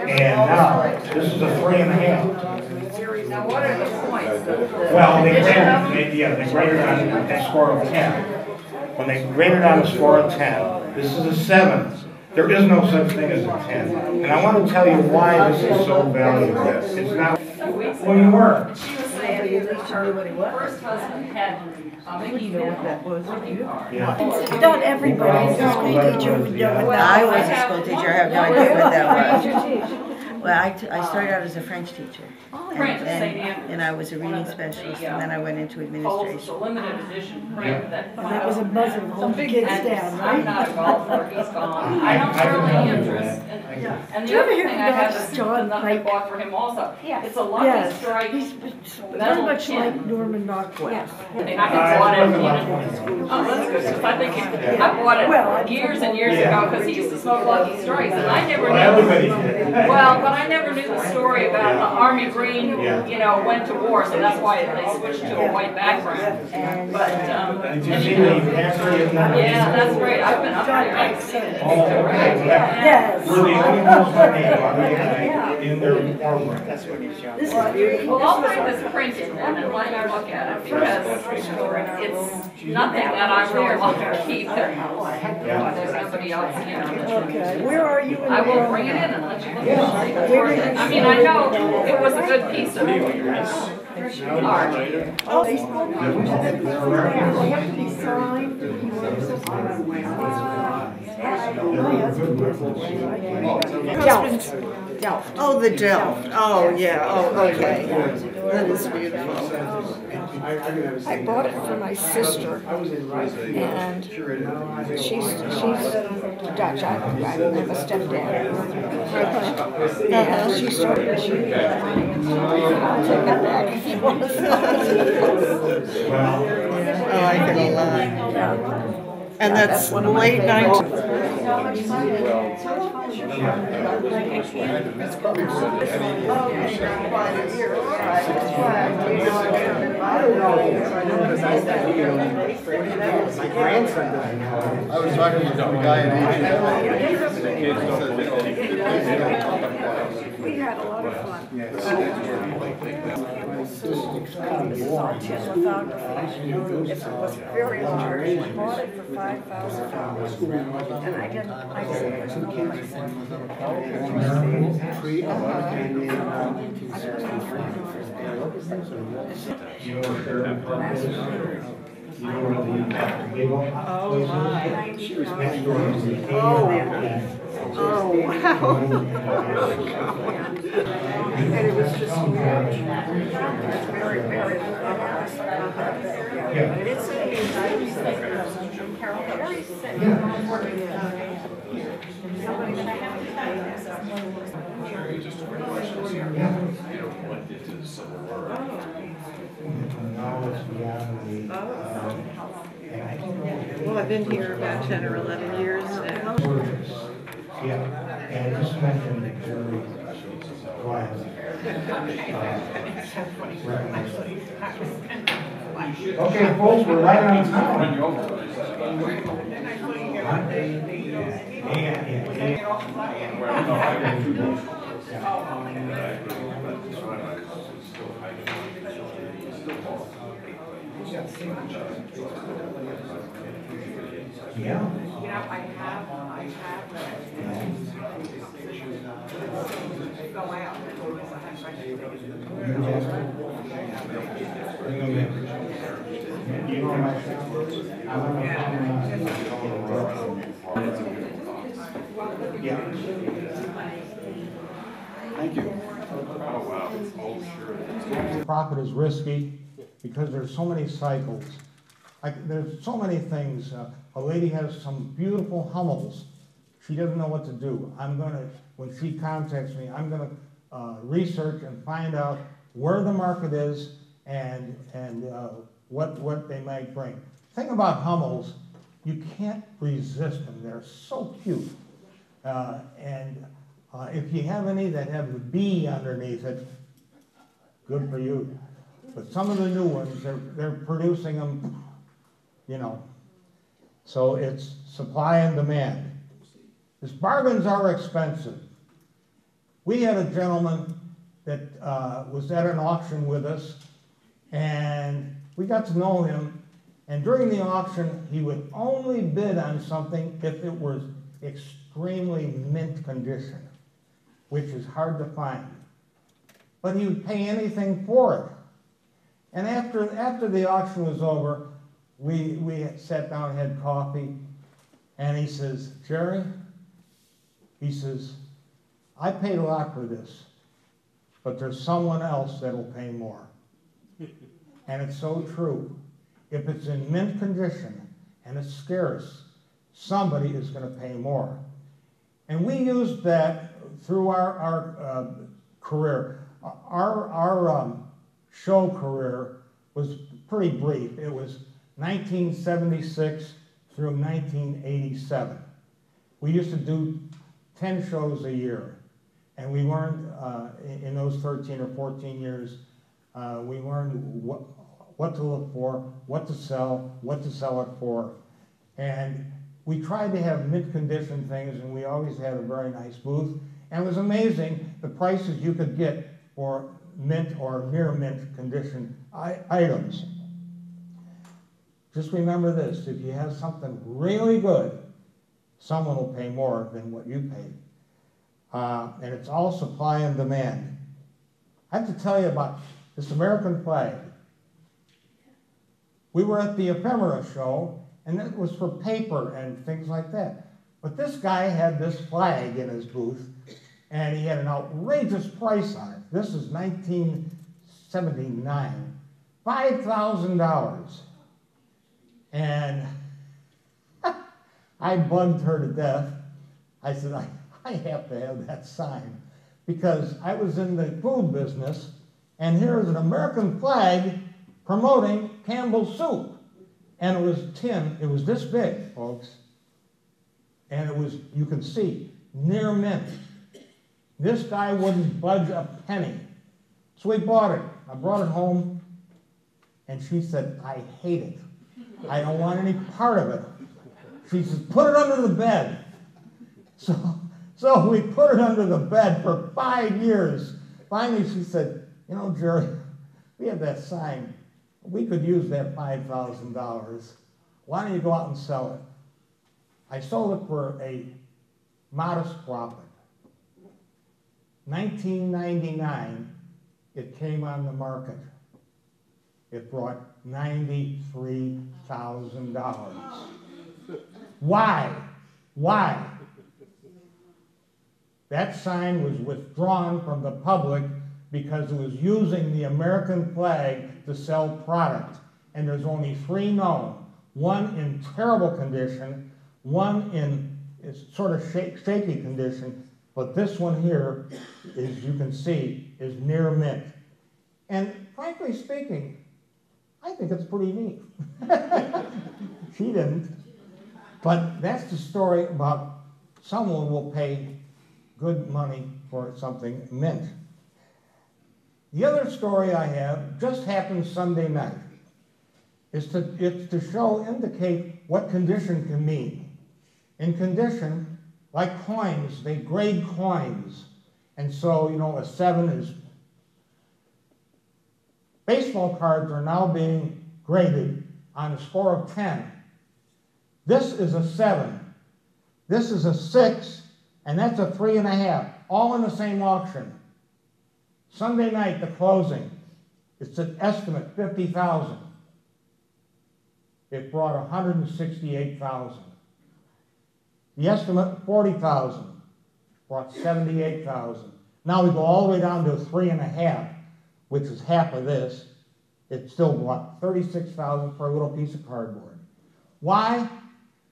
And now, this is a 3.5. Now, what are the points? Well, they graded on a score of 10. When they graded on a score of 10, this is a 7. There is no such thing as a 10. And I want to tell you why this is so valuable. It's not, well, you weren't. She was saying her first husband had Mickey Mouse. Yeah. Not everybody is a school teacher would know what that I was a school teacher, I have no idea what that was. Well, I started out as a French teacher. French, And I was a reading specialist, and then I went into It's a administration. limited edition print that. That was a buzzer to hold the kids down, I'm right? not a golfer, he's gone. I don't show any interest. And Do you the ever other hear thing I have about is John nothing I Pike? bought for him also. It's a Lucky Yes, Strike. he's very much like Norman Rockwell. And I had bought it, oh, that's good, because I think, I bought it years and years ago, because he used to smoke Lucky Strikes, and I never Well, knew. everybody did. Well, but I never knew the story about the Army Green, you know, went to war, so that's why they switched to a white background. But, Did you see the pantry in there? yeah, that's great, I've been up there. Oh, okay. Yes. We're the only ones that made in their program. This is very Well, I'll find this printed then and let you look at it, because it's nothing that I really want to keep. There's nobody else, you know. okay. Where are you in the I will program? bring it in and let you look at it. I mean, I know it was a good piece of art. Oh, they spoke. They have to be signed. Delft. Delft. Oh, the Delft. Oh, yeah, oh, okay. That is beautiful. I bought it for my sister, and she's Dutch. I have a stepdad. And she started. I'll take that back if you want to. I like it a lot. And that's late 19. My grandson doesn't know. I was talking to a guy in We had a lot of fun. It was very large. I bought it for $5,000. And I didn't know place. You know where the big old house is? Next door is the Oh, wow. And it was just huge. Very, very Yeah. But it's very sick. Now it's beyond the, and I don't know. Well, I've been here about 10 or 11 years now. Yeah, and I just mentioned that Jerry Glenn. Okay, folks, we're right on time. Yeah. I have. Bring them in. You know my yeah. Thank you. Profit is risky because there's so many cycles. There's so many things. A lady has some beautiful Hummels. She doesn't know what to do. When she contacts me, I'm gonna research and find out where the market is and what they might bring. Thing about Hummels, you can't resist them. They're so cute. If you have any that have the B underneath it, good for you. But some of the new ones, they're producing them, you know. So it's supply and demand. These bargains are expensive. We had a gentleman that was at an auction with us, and we got to know him. And during the auction, he would only bid on something if it was extremely mint condition, which is hard to find. But he would pay anything for it. And after the auction was over, we sat down and had coffee, and he says, Jerry, he says, I paid a lot for this, but there's someone else that'll pay more. And it's so true. If it's in mint condition and it's scarce, somebody is going to pay more. And we used that through our career. Our show career was pretty brief. It was 1976 through 1987. We used to do 10 shows a year. And we learned in those 13 or 14 years, we learned what to look for, what to sell it for. And we tried to have mint condition things, and we always had a very nice booth. And it was amazing the prices you could get for mint or near mint condition items. Just remember this, if you have something really good, someone will pay more than what you paid. And it's all supply and demand. I have to tell you about this American flag. We were at the ephemera show, and it was for paper and things like that. But this guy had this flag in his booth, and he had an outrageous price on it. This is 1979, $5,000. And I bugged her to death. I said, I have to have that sign, because I was in the food business, and here's an American flag promoting Campbell's soup. And it was tin, it was this big, folks. And it was, you can see, near mint. This guy wouldn't budge a penny. So we bought it. I brought it home, and she said, I hate it. I don't want any part of it. She says, put it under the bed. So we put it under the bed for 5 years. Finally, she said, you know, Jerry, we have that sign. We could use that $5,000. Why don't you go out and sell it? I sold it for a modest profit. 1999, it came on the market. It brought $93,000. Why? Why? That sign was withdrawn from the public because it was using the American flag to sell product. And there's only 3 known. One in terrible condition, one in sort of shaky condition, but this one here, as you can see, is near mint. And frankly speaking, I think it's pretty neat. She didn't. But that's the story about someone will pay good money for something mint. The other story I have just happened Sunday night. It's to indicate what condition can mean. In condition, like coins, they grade coins. And so, you know, a 7 is... Baseball cards are now being graded on a score of 10. This is a 7. This is a 6, and that's a 3.5, all in the same auction. Sunday night, the closing, it's an estimate, $50,000. It brought $168,000. The estimate, $40,000, brought $78,000. Now we go all the way down to 3.5, which is half of this. It still brought $36,000 for a little piece of cardboard. Why?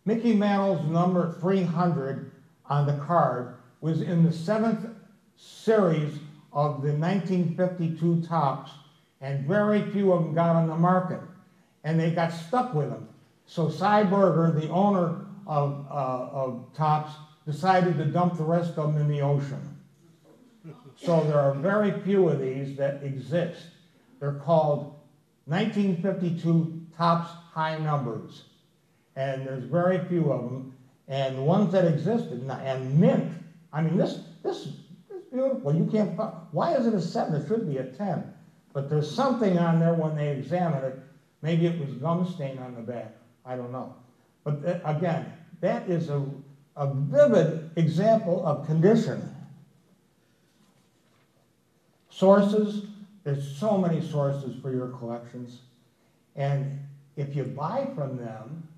Mickey Mantle's number 300 on the card was in the 7th series of the 1952 tops, and very few of them got on the market. and they got stuck with them. So Cy Berger, the owner of Tops, decided to dump the rest of them in the ocean. So there are very few of these that exist. They're called 1952 Tops High Numbers. And there's very few of them. And the ones that existed, and mint, I mean, this is beautiful. You can't, why is it a 7? It should be a 10. But there's something on there when they examine it. Maybe it was gum stain on the back. I don't know. But again, that is a vivid example of condition. Sources, there's so many sources for your collections. And if you buy from them,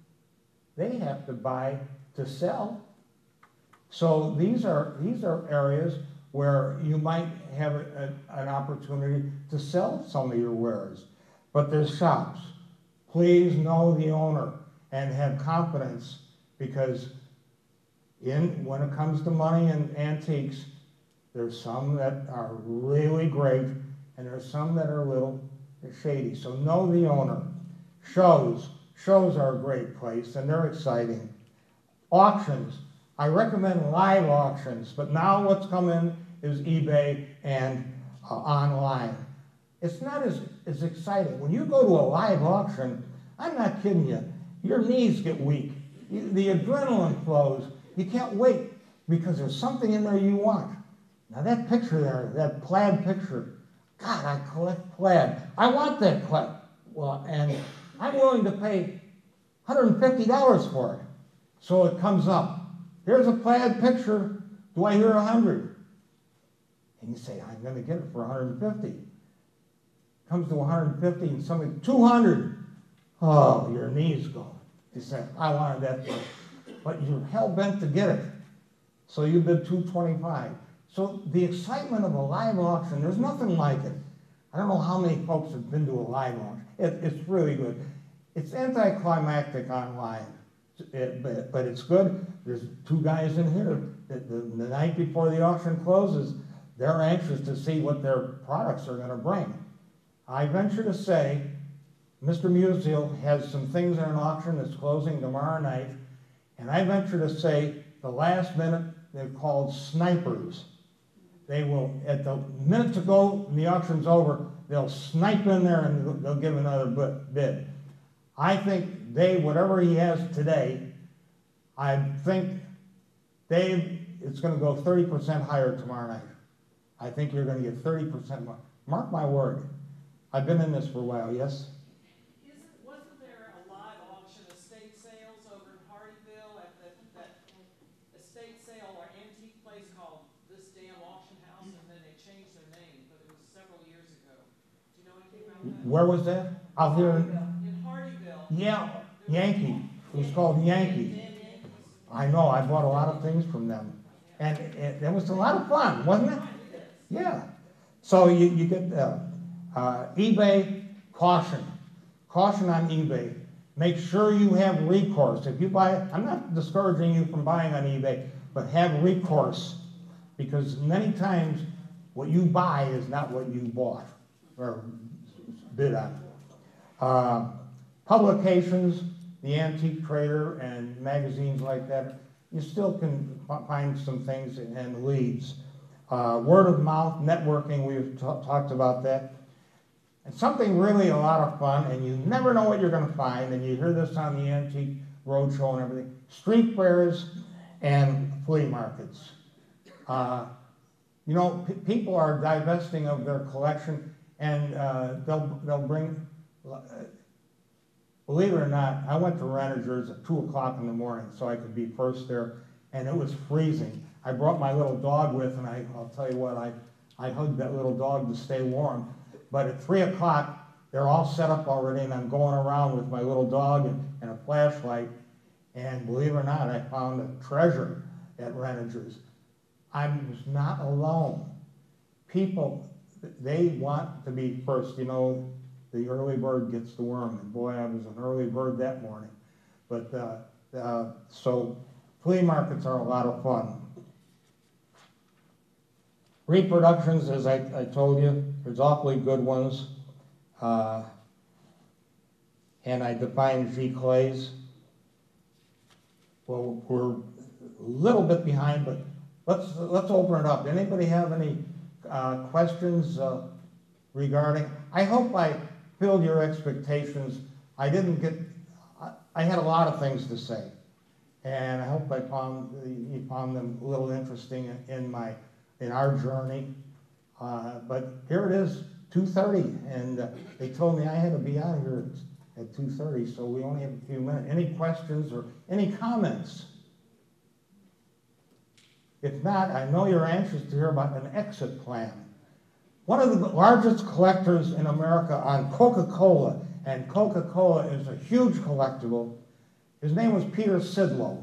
they have to buy to sell. So these are areas where you might have an opportunity to sell some of your wares. But there's shops. Please know the owner and have confidence, because when it comes to money and antiques, there's some that are really great and there's some that are a little shady. So know the owner. Shows are a great place and they're exciting. Auctions. I recommend live auctions, but now what's come in is eBay and online. It's not as exciting. When you go to a live auction, I'm not kidding you, your knees get weak. The adrenaline flows. You can't wait because there's something in there you want. Now that picture there, that plaid picture, God, I collect plaid. I want that plaid. Well, and I'm willing to pay $150 for it. So it comes up. Here's a plaid picture. Do I hear 100? And you say, I'm going to get it for 150. Comes to 150 and somebody, 200. Oh, your knees go. You say, I wanted that for, but you're hell-bent to get it. So you bid 225. So the excitement of a live auction, there's nothing like it. I don't know how many folks have been to a live auction. It's really good. It's anticlimactic online, but it's good. There's 2 guys in here that the night before the auction closes, they're anxious to see what their products are going to bring. I venture to say, Mr. Musial has some things in an auction that's closing tomorrow night, and I venture to say the last minute they're called snipers. They will, at the minute to go and the auction's over, they'll snipe in there and they'll give another bid. I think whatever he has today, I think it's going to go 30% higher tomorrow night. I think you're going to get 30% more. Mark my word. I've been in this for a while, yes? Wasn't there a live auction, estate sales over in Hardyville at that estate sale or antique place called This Damn Auction House, and then they changed their name, but it was several years ago. Do you know anything about that? Where was that? Out here In Hardyville. Yeah, Yankee. It was called Yankee. I know, I bought a lot of things from them. And it was a lot of fun, wasn't it? Yeah. So you get eBay, caution. Caution on eBay. Make sure you have recourse. If you buy, I'm not discouraging you from buying on eBay, but have recourse. Because many times what you buy is not what you bought or bid on. Publications, the Antique Trader and magazines like that, you still can find some things and leads. Word of mouth, networking, we've talked about that. And something really a lot of fun, and you never know what you're going to find, and you hear this on the Antique Roadshow and everything, street fairs and flea markets. You know, people are divesting of their collection, and they'll bring, believe it or not, I went to Renninger's at 2 o'clock in the morning so I could be first there, and it was freezing. I brought my little dog with, and I'll tell you what, I hugged that little dog to stay warm. But at 3 o'clock, they're all set up already, and I'm going around with my little dog and a flashlight, and believe it or not, I found a treasure at Renninger's. I was not alone. People, they want to be first. You know, the early bird gets the worm, and boy, I was an early bird that morning. But so flea markets are a lot of fun. Reproductions, as I told you, there's awfully good ones. and I define G clays. Well, we're a little bit behind, but let's open it up. Anybody have any questions regarding? I hope I filled your expectations. I didn't get. I had a lot of things to say, and I hope you found them a little interesting in our journey. But here it is, 2:30, and they told me I had to be out of here at 2:30, so we only have a few minutes. Any questions or any comments? If not, I know you're anxious to hear about an exit plan. One of the largest collectors in America on Coca-Cola, and Coca-Cola is a huge collectible. His name was Peter Sidlow.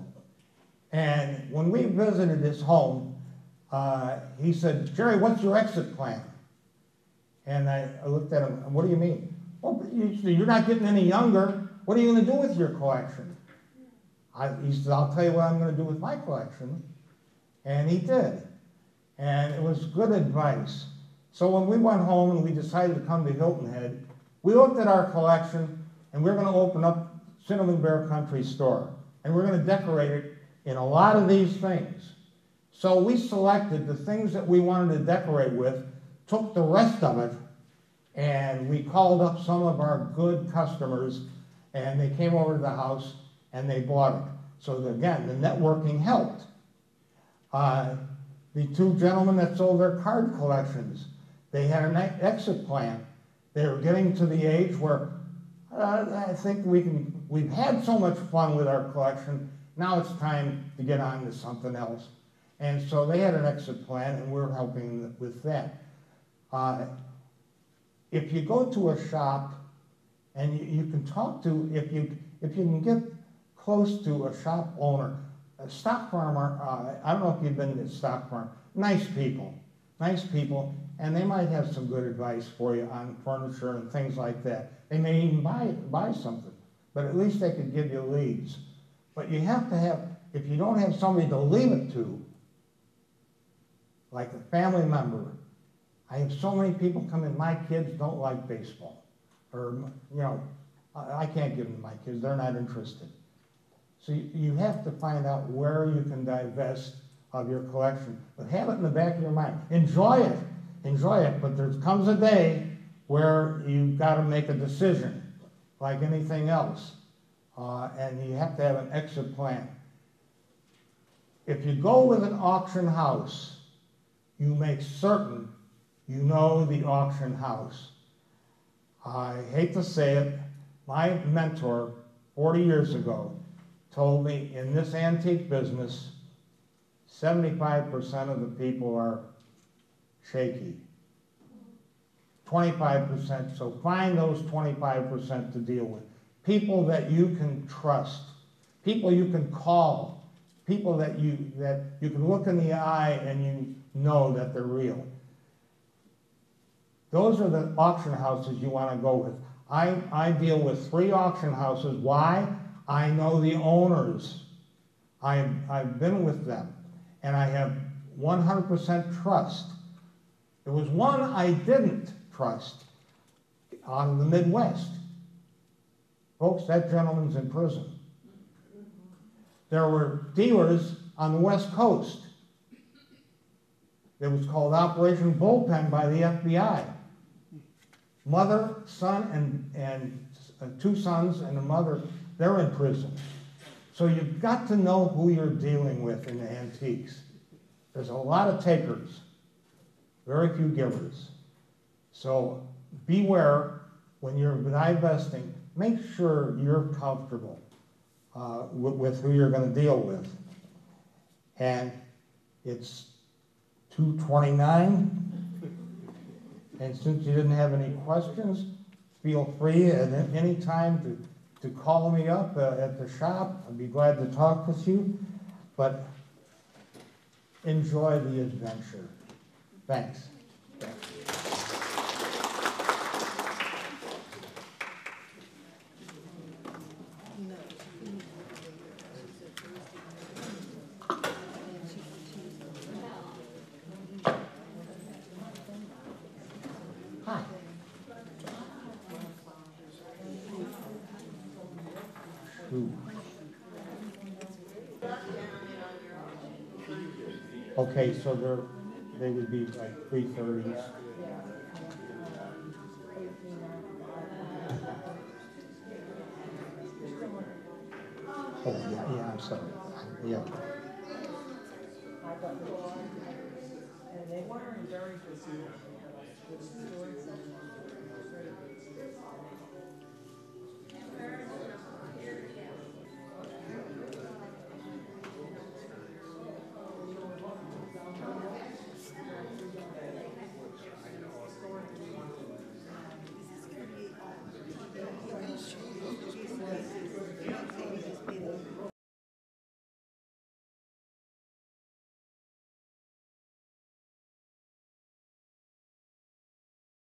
And when we visited his home, he said, "Jerry, what's your exit plan?" And I looked at him, "What do you mean?" "Well, you're not getting any younger. What are you going to do with your collection?" He said, "I'll tell you what I'm going to do with my collection." And he did. And it was good advice. So when we went home and we decided to come to Hilton Head, we looked at our collection and we're going to open up Cinnamon Bear Country Store. And we're going to decorate it in a lot of these things. So we selected the things that we wanted to decorate with, took the rest of it, and we called up some of our good customers, and they came over to the house and they bought it. So again, the networking helped. The two gentlemen that sold their card collections, they had an exit plan. They were getting to the age where I think we've had so much fun with our collection, now it's time to get on to something else. And so they had an exit plan, and we're helping with that. If you go to a shop, and you can talk to, if you can get close to a shop owner, a stock farmer, I don't know if you've been to stock farm, nice people, and they might have some good advice for you on furniture and things like that. They may even buy something, but at least they could give you leads. But you have to have, if you don't have somebody to leave it to, like a family member. I have so many people come in, my kids don't like baseball. Or, I can't give them to my kids, they're not interested. So you have to find out where you can divest of your collection, but have it in the back of your mind. Enjoy it, but there comes a day where you've got to make a decision, like anything else, and you have to have an exit plan. If you go with an auction house, you make certain you know the auction house. I hate to say it, my mentor 40 years ago told me in this antique business, 75% of the people are shaky. 25%, so find those 25% to deal with. People that you can trust, people you can call, people that you can look in the eye and you know that they're real. Those are the auction houses you want to go with. I deal with 3 auction houses. Why? I know the owners. I've been with them, and I have 100% trust. There was one I didn't trust out of the Midwest. Folks, that gentleman's in prison. There were dealers on the West Coast. It was called Operation Bullpen by the FBI. Mother, son, and 2 sons and a mother, they're in prison. So you've got to know who you're dealing with in the antiques. There's a lot of takers, very few givers. So beware when you're divesting, make sure you're comfortable with who you're going to deal with. And it's 2:29. And since you didn't have any questions, feel free at any time to call me up at the shop. I'd be glad to talk with you. But enjoy the adventure. Thanks. Hi. 2. Okay, so they would be like 330s. Oh, yeah, I'm sorry. Yeah.